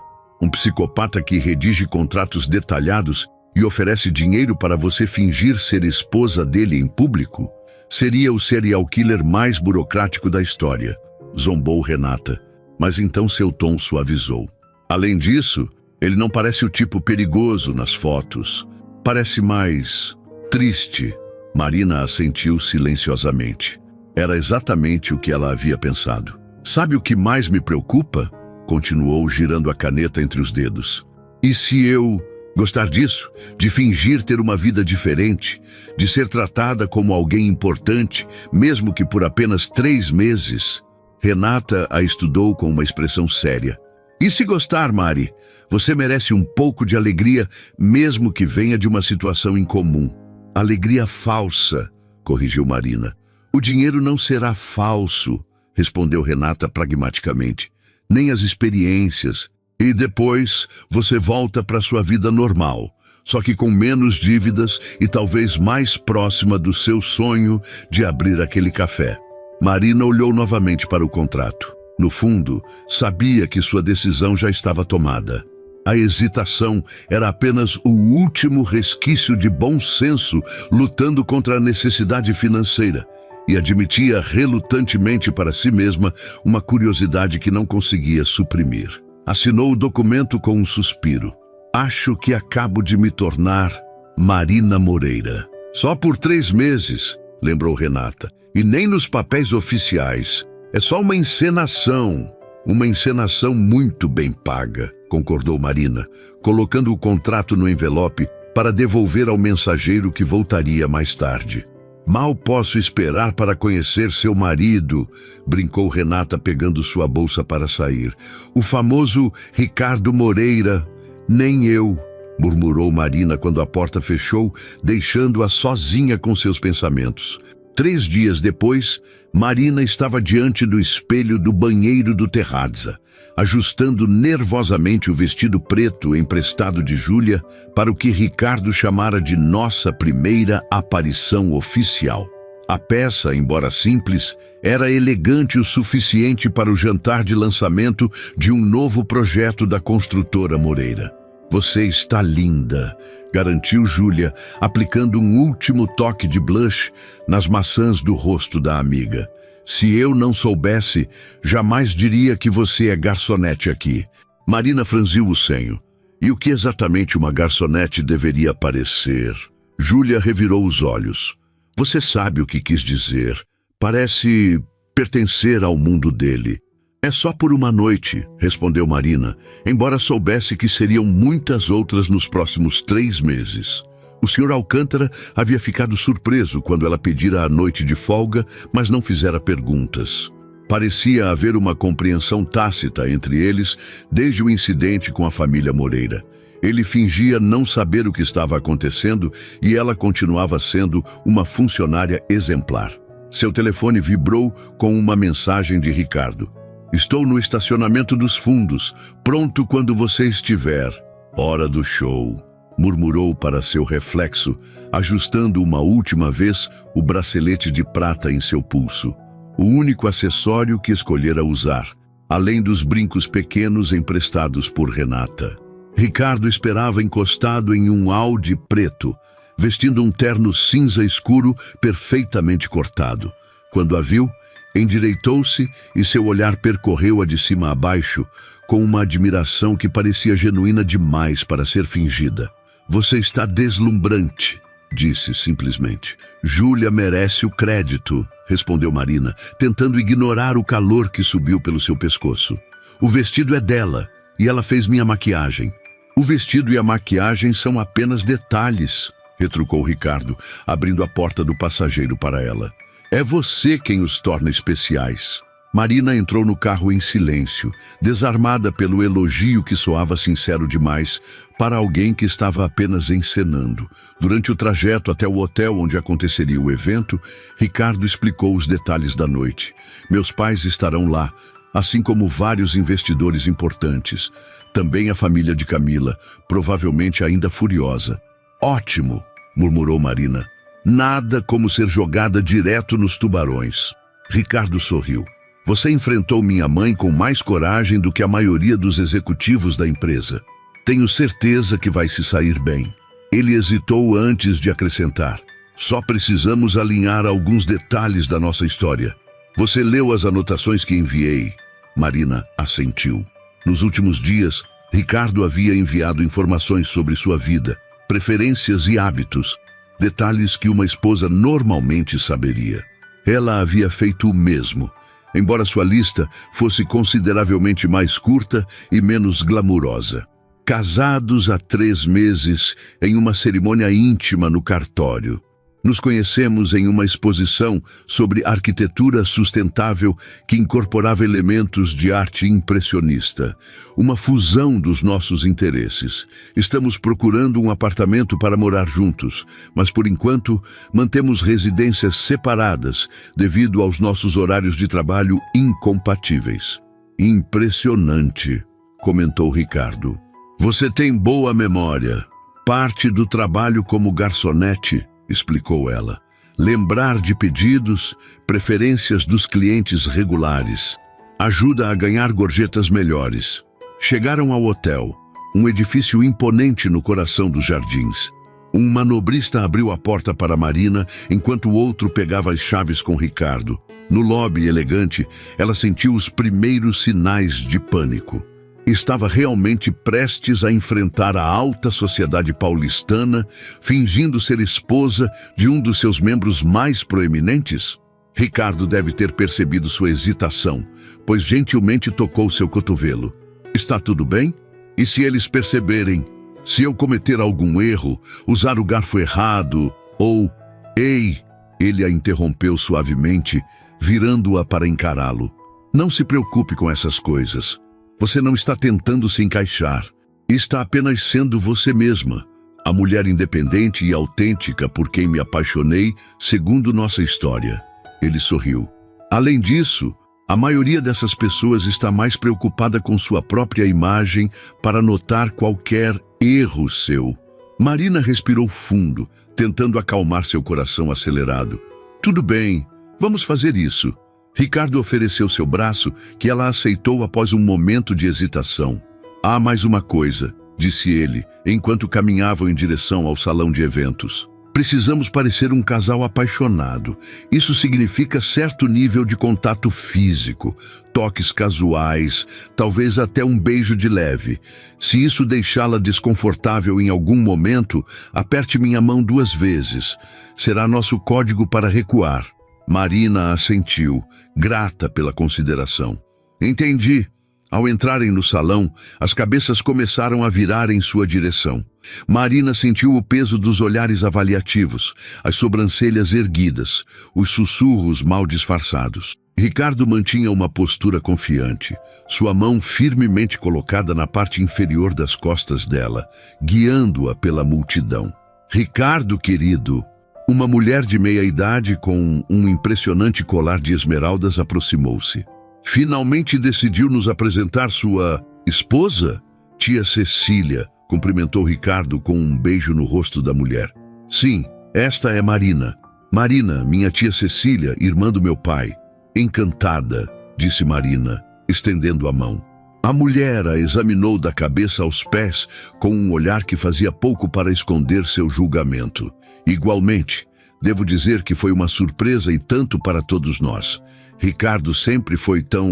A: que redige contratos detalhados e oferece dinheiro para você fingir ser esposa dele em público? Seria o serial killer mais burocrático da história, zombou Renata, mas então seu tom suavizou. Além disso, ele não parece o tipo perigoso nas fotos. Parece mais triste. Marina assentiu silenciosamente. Era exatamente o que ela havia pensado. Sabe o que mais me preocupa? Continuou girando a caneta entre os dedos. E se eu gostar disso, de fingir ter uma vida diferente, de ser tratada como alguém importante, mesmo que por apenas 3 meses? Renata a estudou com uma expressão séria. E se gostar, Mari? Você merece um pouco de alegria, mesmo que venha de uma situação incomum. Alegria falsa, corrigiu Marina. O dinheiro não será falso, respondeu Renata pragmaticamente. Nem as experiências. E depois você volta para sua vida normal, só que com menos dívidas e talvez mais próxima do seu sonho de abrir aquele café. Marina olhou novamente para o contrato. No fundo, sabia que sua decisão já estava tomada. A hesitação era apenas o último resquício de bom senso lutando contra a necessidade financeira, e admitia relutantemente para si mesma uma curiosidade que não conseguia suprimir. Assinou o documento com um suspiro. Acho que acabo de me tornar Marina Moreira. Só por 3 meses, lembrou Renata. E nem nos papéis oficiais. É só uma encenação. Uma encenação muito bem paga, concordou Marina, colocando o contrato no envelope para devolver ao mensageiro que voltaria mais tarde. Mal posso esperar para conhecer seu marido, brincou Renata pegando sua bolsa para sair. O famoso Ricardo Moreira. Nem eu, murmurou Marina quando a porta fechou, deixando-a sozinha com seus pensamentos. 3 dias depois, Marina estava diante do espelho do banheiro do Terrazza, ajustando nervosamente o vestido preto emprestado de Júlia para o que Ricardo chamara de nossa primeira aparição oficial. A peça, embora simples, era elegante o suficiente para o jantar de lançamento de um novo projeto da construtora Moreira. Você está linda, garantiu Júlia, aplicando um último toque de blush nas maçãs do rosto da amiga. Se eu não soubesse, jamais diria que você é garçonete aqui. Marina franziu o senho. E o que exatamente uma garçonete deveria parecer? Júlia revirou os olhos. Você sabe o que quis dizer. Parece pertencer ao mundo dele. É só por uma noite, respondeu Marina, embora soubesse que seriam muitas outras nos próximos 3 meses. O Sr. Alcântara havia ficado surpreso quando ela pedira a noite de folga, mas não fizera perguntas. Parecia haver uma compreensão tácita entre eles desde o incidente com a família Moreira. Ele fingia não saber o que estava acontecendo e ela continuava sendo uma funcionária exemplar. Seu telefone vibrou com uma mensagem de Ricardo. Estou no estacionamento dos fundos, pronto quando você estiver. Hora do show, murmurou para seu reflexo, ajustando uma última vez o bracelete de prata em seu pulso. O único acessório que escolhera usar, além dos brincos pequenos emprestados por Renata. Ricardo esperava encostado em um Audi preto, vestindo um terno cinza escuro perfeitamente cortado. Quando a viu, endireitou-se e seu olhar percorreu-a de cima a baixo, com uma admiração que parecia genuína demais para ser fingida. Você está deslumbrante, disse simplesmente. Júlia merece o crédito, respondeu Marina, tentando ignorar o calor que subiu pelo seu pescoço. O vestido é dela, e ela fez minha maquiagem. O vestido e a maquiagem são apenas detalhes, retrucou Ricardo, abrindo a porta do passageiro para ela. É você quem os torna especiais. Marina entrou no carro em silêncio, desarmada pelo elogio que soava sincero demais para alguém que estava apenas encenando. Durante o trajeto até o hotel onde aconteceria o evento, Ricardo explicou os detalhes da noite. Meus pais estarão lá, assim como vários investidores importantes. Também a família de Camila, provavelmente ainda furiosa. Ótimo, murmurou Marina. Nada como ser jogada direto nos tubarões. Ricardo sorriu. Você enfrentou minha mãe com mais coragem do que a maioria dos executivos da empresa. Tenho certeza que vai se sair bem. Ele hesitou antes de acrescentar. Só precisamos alinhar alguns detalhes da nossa história. Você leu as anotações que enviei? Marina assentiu. Nos últimos dias, Ricardo havia enviado informações sobre sua vida, preferências e hábitos, detalhes que uma esposa normalmente saberia. Ela havia feito o mesmo, embora sua lista fosse consideravelmente mais curta e menos glamurosa. Casados há 3 meses, em uma cerimônia íntima no cartório. Nos conhecemos em uma exposição sobre arquitetura sustentável que incorporava elementos de arte impressionista. Uma fusão dos nossos interesses. Estamos procurando um apartamento para morar juntos, mas por enquanto mantemos residências separadas devido aos nossos horários de trabalho incompatíveis. Impressionante, comentou Ricardo. Você tem boa memória. Parte do trabalho como garçonete, explicou ela. Lembrar de pedidos, preferências dos clientes regulares. Ajuda a ganhar gorjetas melhores. Chegaram ao hotel, um edifício imponente no coração dos jardins. Um manobrista abriu a porta para Marina, enquanto o outro pegava as chaves com Ricardo. No lobby elegante, ela sentiu os primeiros sinais de pânico. Estava realmente prestes a enfrentar a alta sociedade paulistana, fingindo ser esposa de um dos seus membros mais proeminentes? Ricardo deve ter percebido sua hesitação, pois gentilmente tocou seu cotovelo. Está tudo bem? E se eles perceberem? Se eu cometer algum erro, usar o garfo errado, ou... Ei! Ele a interrompeu suavemente, virando-a para encará-lo. Não se preocupe com essas coisas. Você não está tentando se encaixar. Está apenas sendo você mesma. A mulher independente e autêntica por quem me apaixonei, segundo nossa história. Ele sorriu. Além disso, a maioria dessas pessoas está mais preocupada com sua própria imagem para notar qualquer erro seu. Marina respirou fundo, tentando acalmar seu coração acelerado. Tudo bem, vamos fazer isso. Ricardo ofereceu seu braço, que ela aceitou após um momento de hesitação. Há mais uma coisa, disse ele, enquanto caminhavam em direção ao salão de eventos. Precisamos parecer um casal apaixonado. Isso significa certo nível de contato físico, toques casuais, talvez até um beijo de leve. Se isso deixá-la desconfortável em algum momento, aperte minha mão 2 vezes. Será nosso código para recuar. Marina assentiu, grata pela consideração. Entendi. Ao entrarem no salão, as cabeças começaram a virar em sua direção. Marina sentiu o peso dos olhares avaliativos, as sobrancelhas erguidas, os sussurros mal disfarçados. Ricardo mantinha uma postura confiante, sua mão firmemente colocada na parte inferior das costas dela, guiando-a pela multidão. Ricardo, querido, uma mulher de meia-idade com um impressionante colar de esmeraldas aproximou-se. Finalmente decidiu nos apresentar sua esposa? Tia Cecília, cumprimentou Ricardo com um beijo no rosto da mulher. Sim, esta é Marina. Marina, minha tia Cecília, irmã do meu pai. Encantada, disse Marina, estendendo a mão. A mulher a examinou da cabeça aos pés com um olhar que fazia pouco para esconder seu julgamento. Igualmente, devo dizer que foi uma surpresa e tanto para todos nós. Ricardo sempre foi tão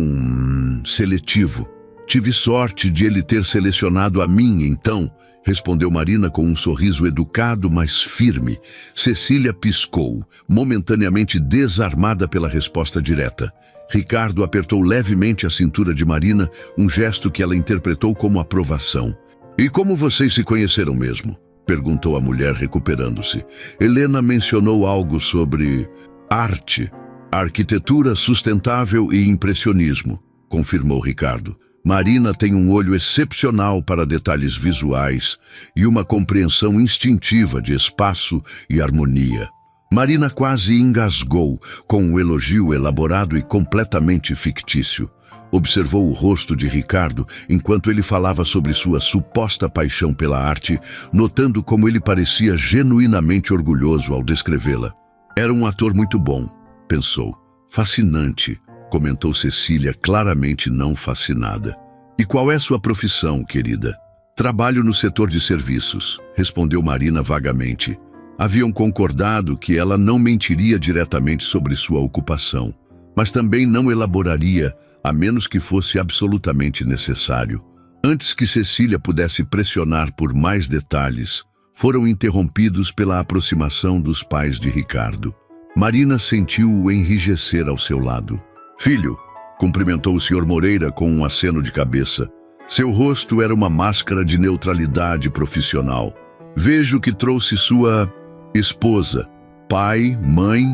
A: seletivo. Tive sorte de ele ter selecionado a mim, então, respondeu Marina com um sorriso educado, mas firme. Cecília piscou, momentaneamente desarmada pela resposta direta. Ricardo apertou levemente a cintura de Marina, um gesto que ela interpretou como aprovação. E como vocês se conheceram mesmo? Perguntou a mulher, recuperando-se. Helena mencionou algo sobre arte. Arquitetura sustentável e impressionismo, confirmou Ricardo. Marina tem um olho excepcional para detalhes visuais e uma compreensão instintiva de espaço e harmonia. Marina quase engasgou com um elogio elaborado e completamente fictício. Observou o rosto de Ricardo enquanto ele falava sobre sua suposta paixão pela arte, notando como ele parecia genuinamente orgulhoso ao descrevê-la. Era um ator muito bom, pensou. Fascinante, comentou Cecília, claramente não fascinada. E qual é sua profissão, querida? Trabalho no setor de serviços, respondeu Marina vagamente. Haviam concordado que ela não mentiria diretamente sobre sua ocupação, mas também não elaboraria, a menos que fosse absolutamente necessário. Antes que Cecília pudesse pressionar por mais detalhes, foram interrompidos pela aproximação dos pais de Ricardo. Marina sentiu-o enrijecer ao seu lado. Filho, cumprimentou o Sr. Moreira com um aceno de cabeça. Seu rosto era uma máscara de neutralidade profissional. Vejo que trouxe sua esposa. Pai, mãe...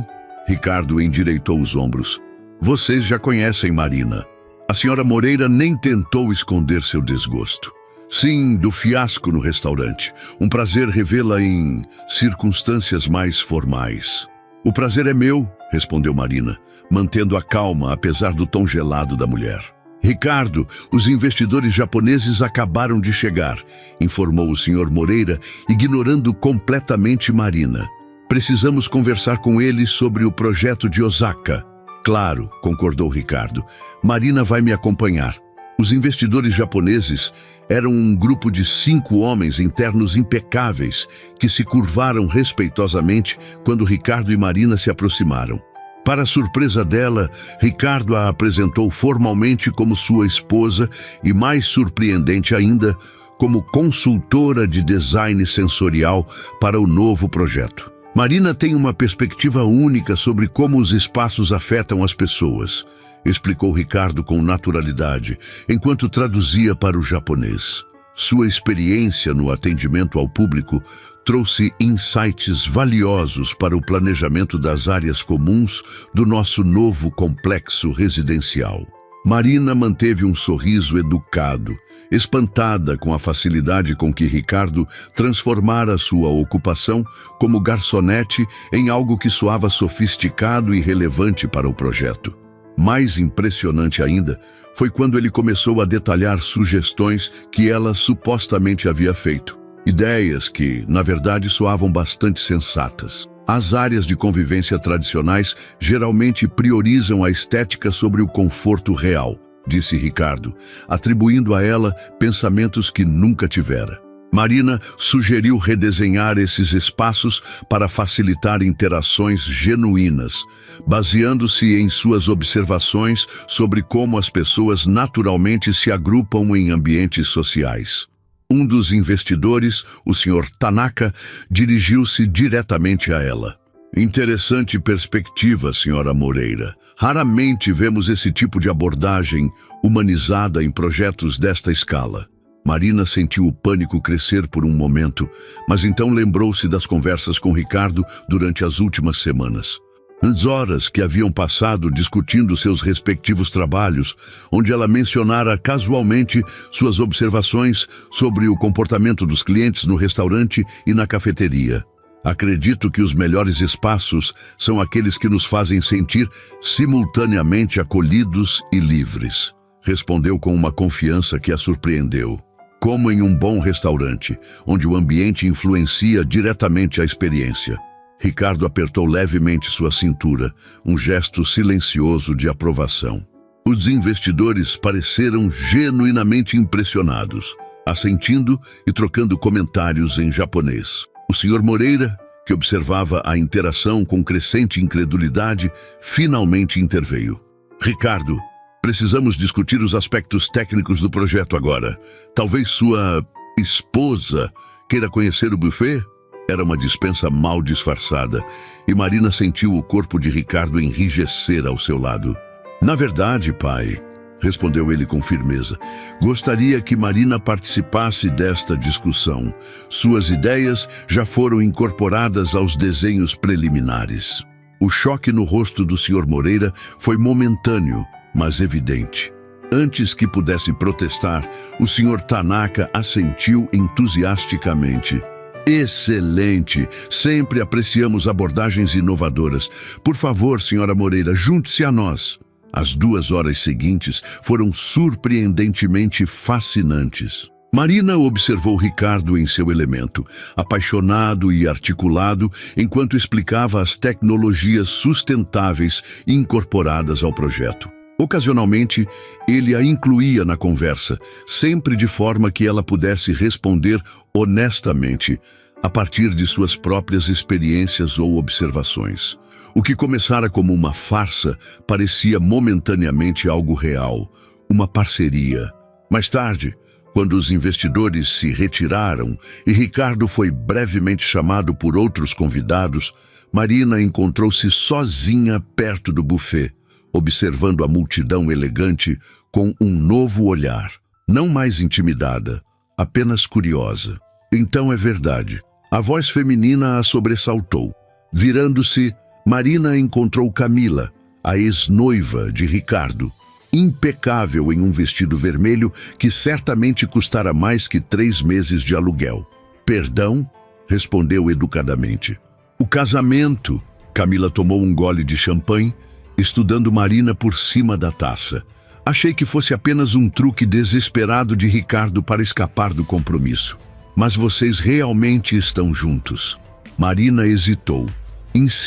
A: Ricardo endireitou os ombros. Vocês já conhecem Marina. A Sra. Moreira nem tentou esconder seu desgosto. Sim, do fiasco no restaurante. Um prazer revê-la em circunstâncias mais formais. O prazer é meu, respondeu Marina, mantendo a calma apesar do tom gelado da mulher. Ricardo, os investidores japoneses acabaram de chegar, informou o Sr. Moreira, ignorando completamente Marina. Precisamos conversar com eles sobre o projeto de Osaka. Claro, concordou Ricardo. Marina vai me acompanhar. Os investidores japoneses eram um grupo de 5 homens internos impecáveis que se curvaram respeitosamente quando Ricardo e Marina se aproximaram. Para surpresa dela, Ricardo a apresentou formalmente como sua esposa e, mais surpreendente ainda, como consultora de design sensorial para o novo projeto. Marina tem uma perspectiva única sobre como os espaços afetam as pessoas, explicou Ricardo com naturalidade, enquanto traduzia para o japonês. Sua experiência no atendimento ao público trouxe insights valiosos para o planejamento das áreas comuns do nosso novo complexo residencial. Marina manteve um sorriso educado, espantada com a facilidade com que Ricardo transformara sua ocupação como garçonete em algo que soava sofisticado e relevante para o projeto. Mais impressionante ainda foi quando ele começou a detalhar sugestões que ela supostamente havia feito. Ideias que, na verdade, soavam bastante sensatas. As áreas de convivência tradicionais geralmente priorizam a estética sobre o conforto real, disse Ricardo, atribuindo a ela pensamentos que nunca tivera. Marina sugeriu redesenhar esses espaços para facilitar interações genuínas, baseando-se em suas observações sobre como as pessoas naturalmente se agrupam em ambientes sociais. Um dos investidores, o Sr. Tanaka, dirigiu-se diretamente a ela. Interessante perspectiva, Sra. Moreira. Raramente vemos esse tipo de abordagem humanizada em projetos desta escala. Marina sentiu o pânico crescer por um momento, mas então lembrou-se das conversas com Ricardo durante as últimas semanas. As horas que haviam passado discutindo seus respectivos trabalhos, onde ela mencionara casualmente suas observações sobre o comportamento dos clientes no restaurante e na cafeteria. Acredito que os melhores espaços são aqueles que nos fazem sentir simultaneamente acolhidos e livres, respondeu com uma confiança que a surpreendeu. Como em um bom restaurante, onde o ambiente influencia diretamente a experiência. Ricardo apertou levemente sua cintura, um gesto silencioso de aprovação. Os investidores pareceram genuinamente impressionados, assentindo e trocando comentários em japonês. O Sr. Moreira, que observava a interação com crescente incredulidade, finalmente interveio. Ricardo, precisamos discutir os aspectos técnicos do projeto agora. Talvez sua esposa queira conhecer o buffet? Era uma dispensa mal disfarçada, e Marina sentiu o corpo de Ricardo enrijecer ao seu lado. Na verdade, pai, respondeu ele com firmeza, gostaria que Marina participasse desta discussão. Suas ideias já foram incorporadas aos desenhos preliminares. O choque no rosto do Sr. Moreira foi momentâneo, mas evidente. Antes que pudesse protestar, o Sr. Tanaka assentiu entusiasticamente. Excelente! Sempre apreciamos abordagens inovadoras. Por favor, Sra. Moreira, junte-se a nós. As 2 horas seguintes foram surpreendentemente fascinantes. Marina observou Ricardo em seu elemento, apaixonado e articulado, enquanto explicava as tecnologias sustentáveis incorporadas ao projeto. Ocasionalmente, ele a incluía na conversa, sempre de forma que ela pudesse responder honestamente, a partir de suas próprias experiências ou observações. O que começara como uma farsa parecia momentaneamente algo real, uma parceria. Mais tarde, quando os investidores se retiraram e Ricardo foi brevemente chamado por outros convidados, Marina encontrou-se sozinha perto do buffet, observando a multidão elegante com um novo olhar, não mais intimidada, apenas curiosa. Então é verdade. A voz feminina a sobressaltou. Virando-se, Marina encontrou Camila, a ex-noiva de Ricardo, impecável em um vestido vermelho que certamente custara mais que 3 meses de aluguel. Perdão? Respondeu educadamente. O casamento. Camila tomou um gole de champanhe, estudando Marina por cima da taça. Achei que fosse apenas um truque desesperado de Ricardo para escapar do compromisso. Mas vocês realmente estão juntos. Marina hesitou, insegura.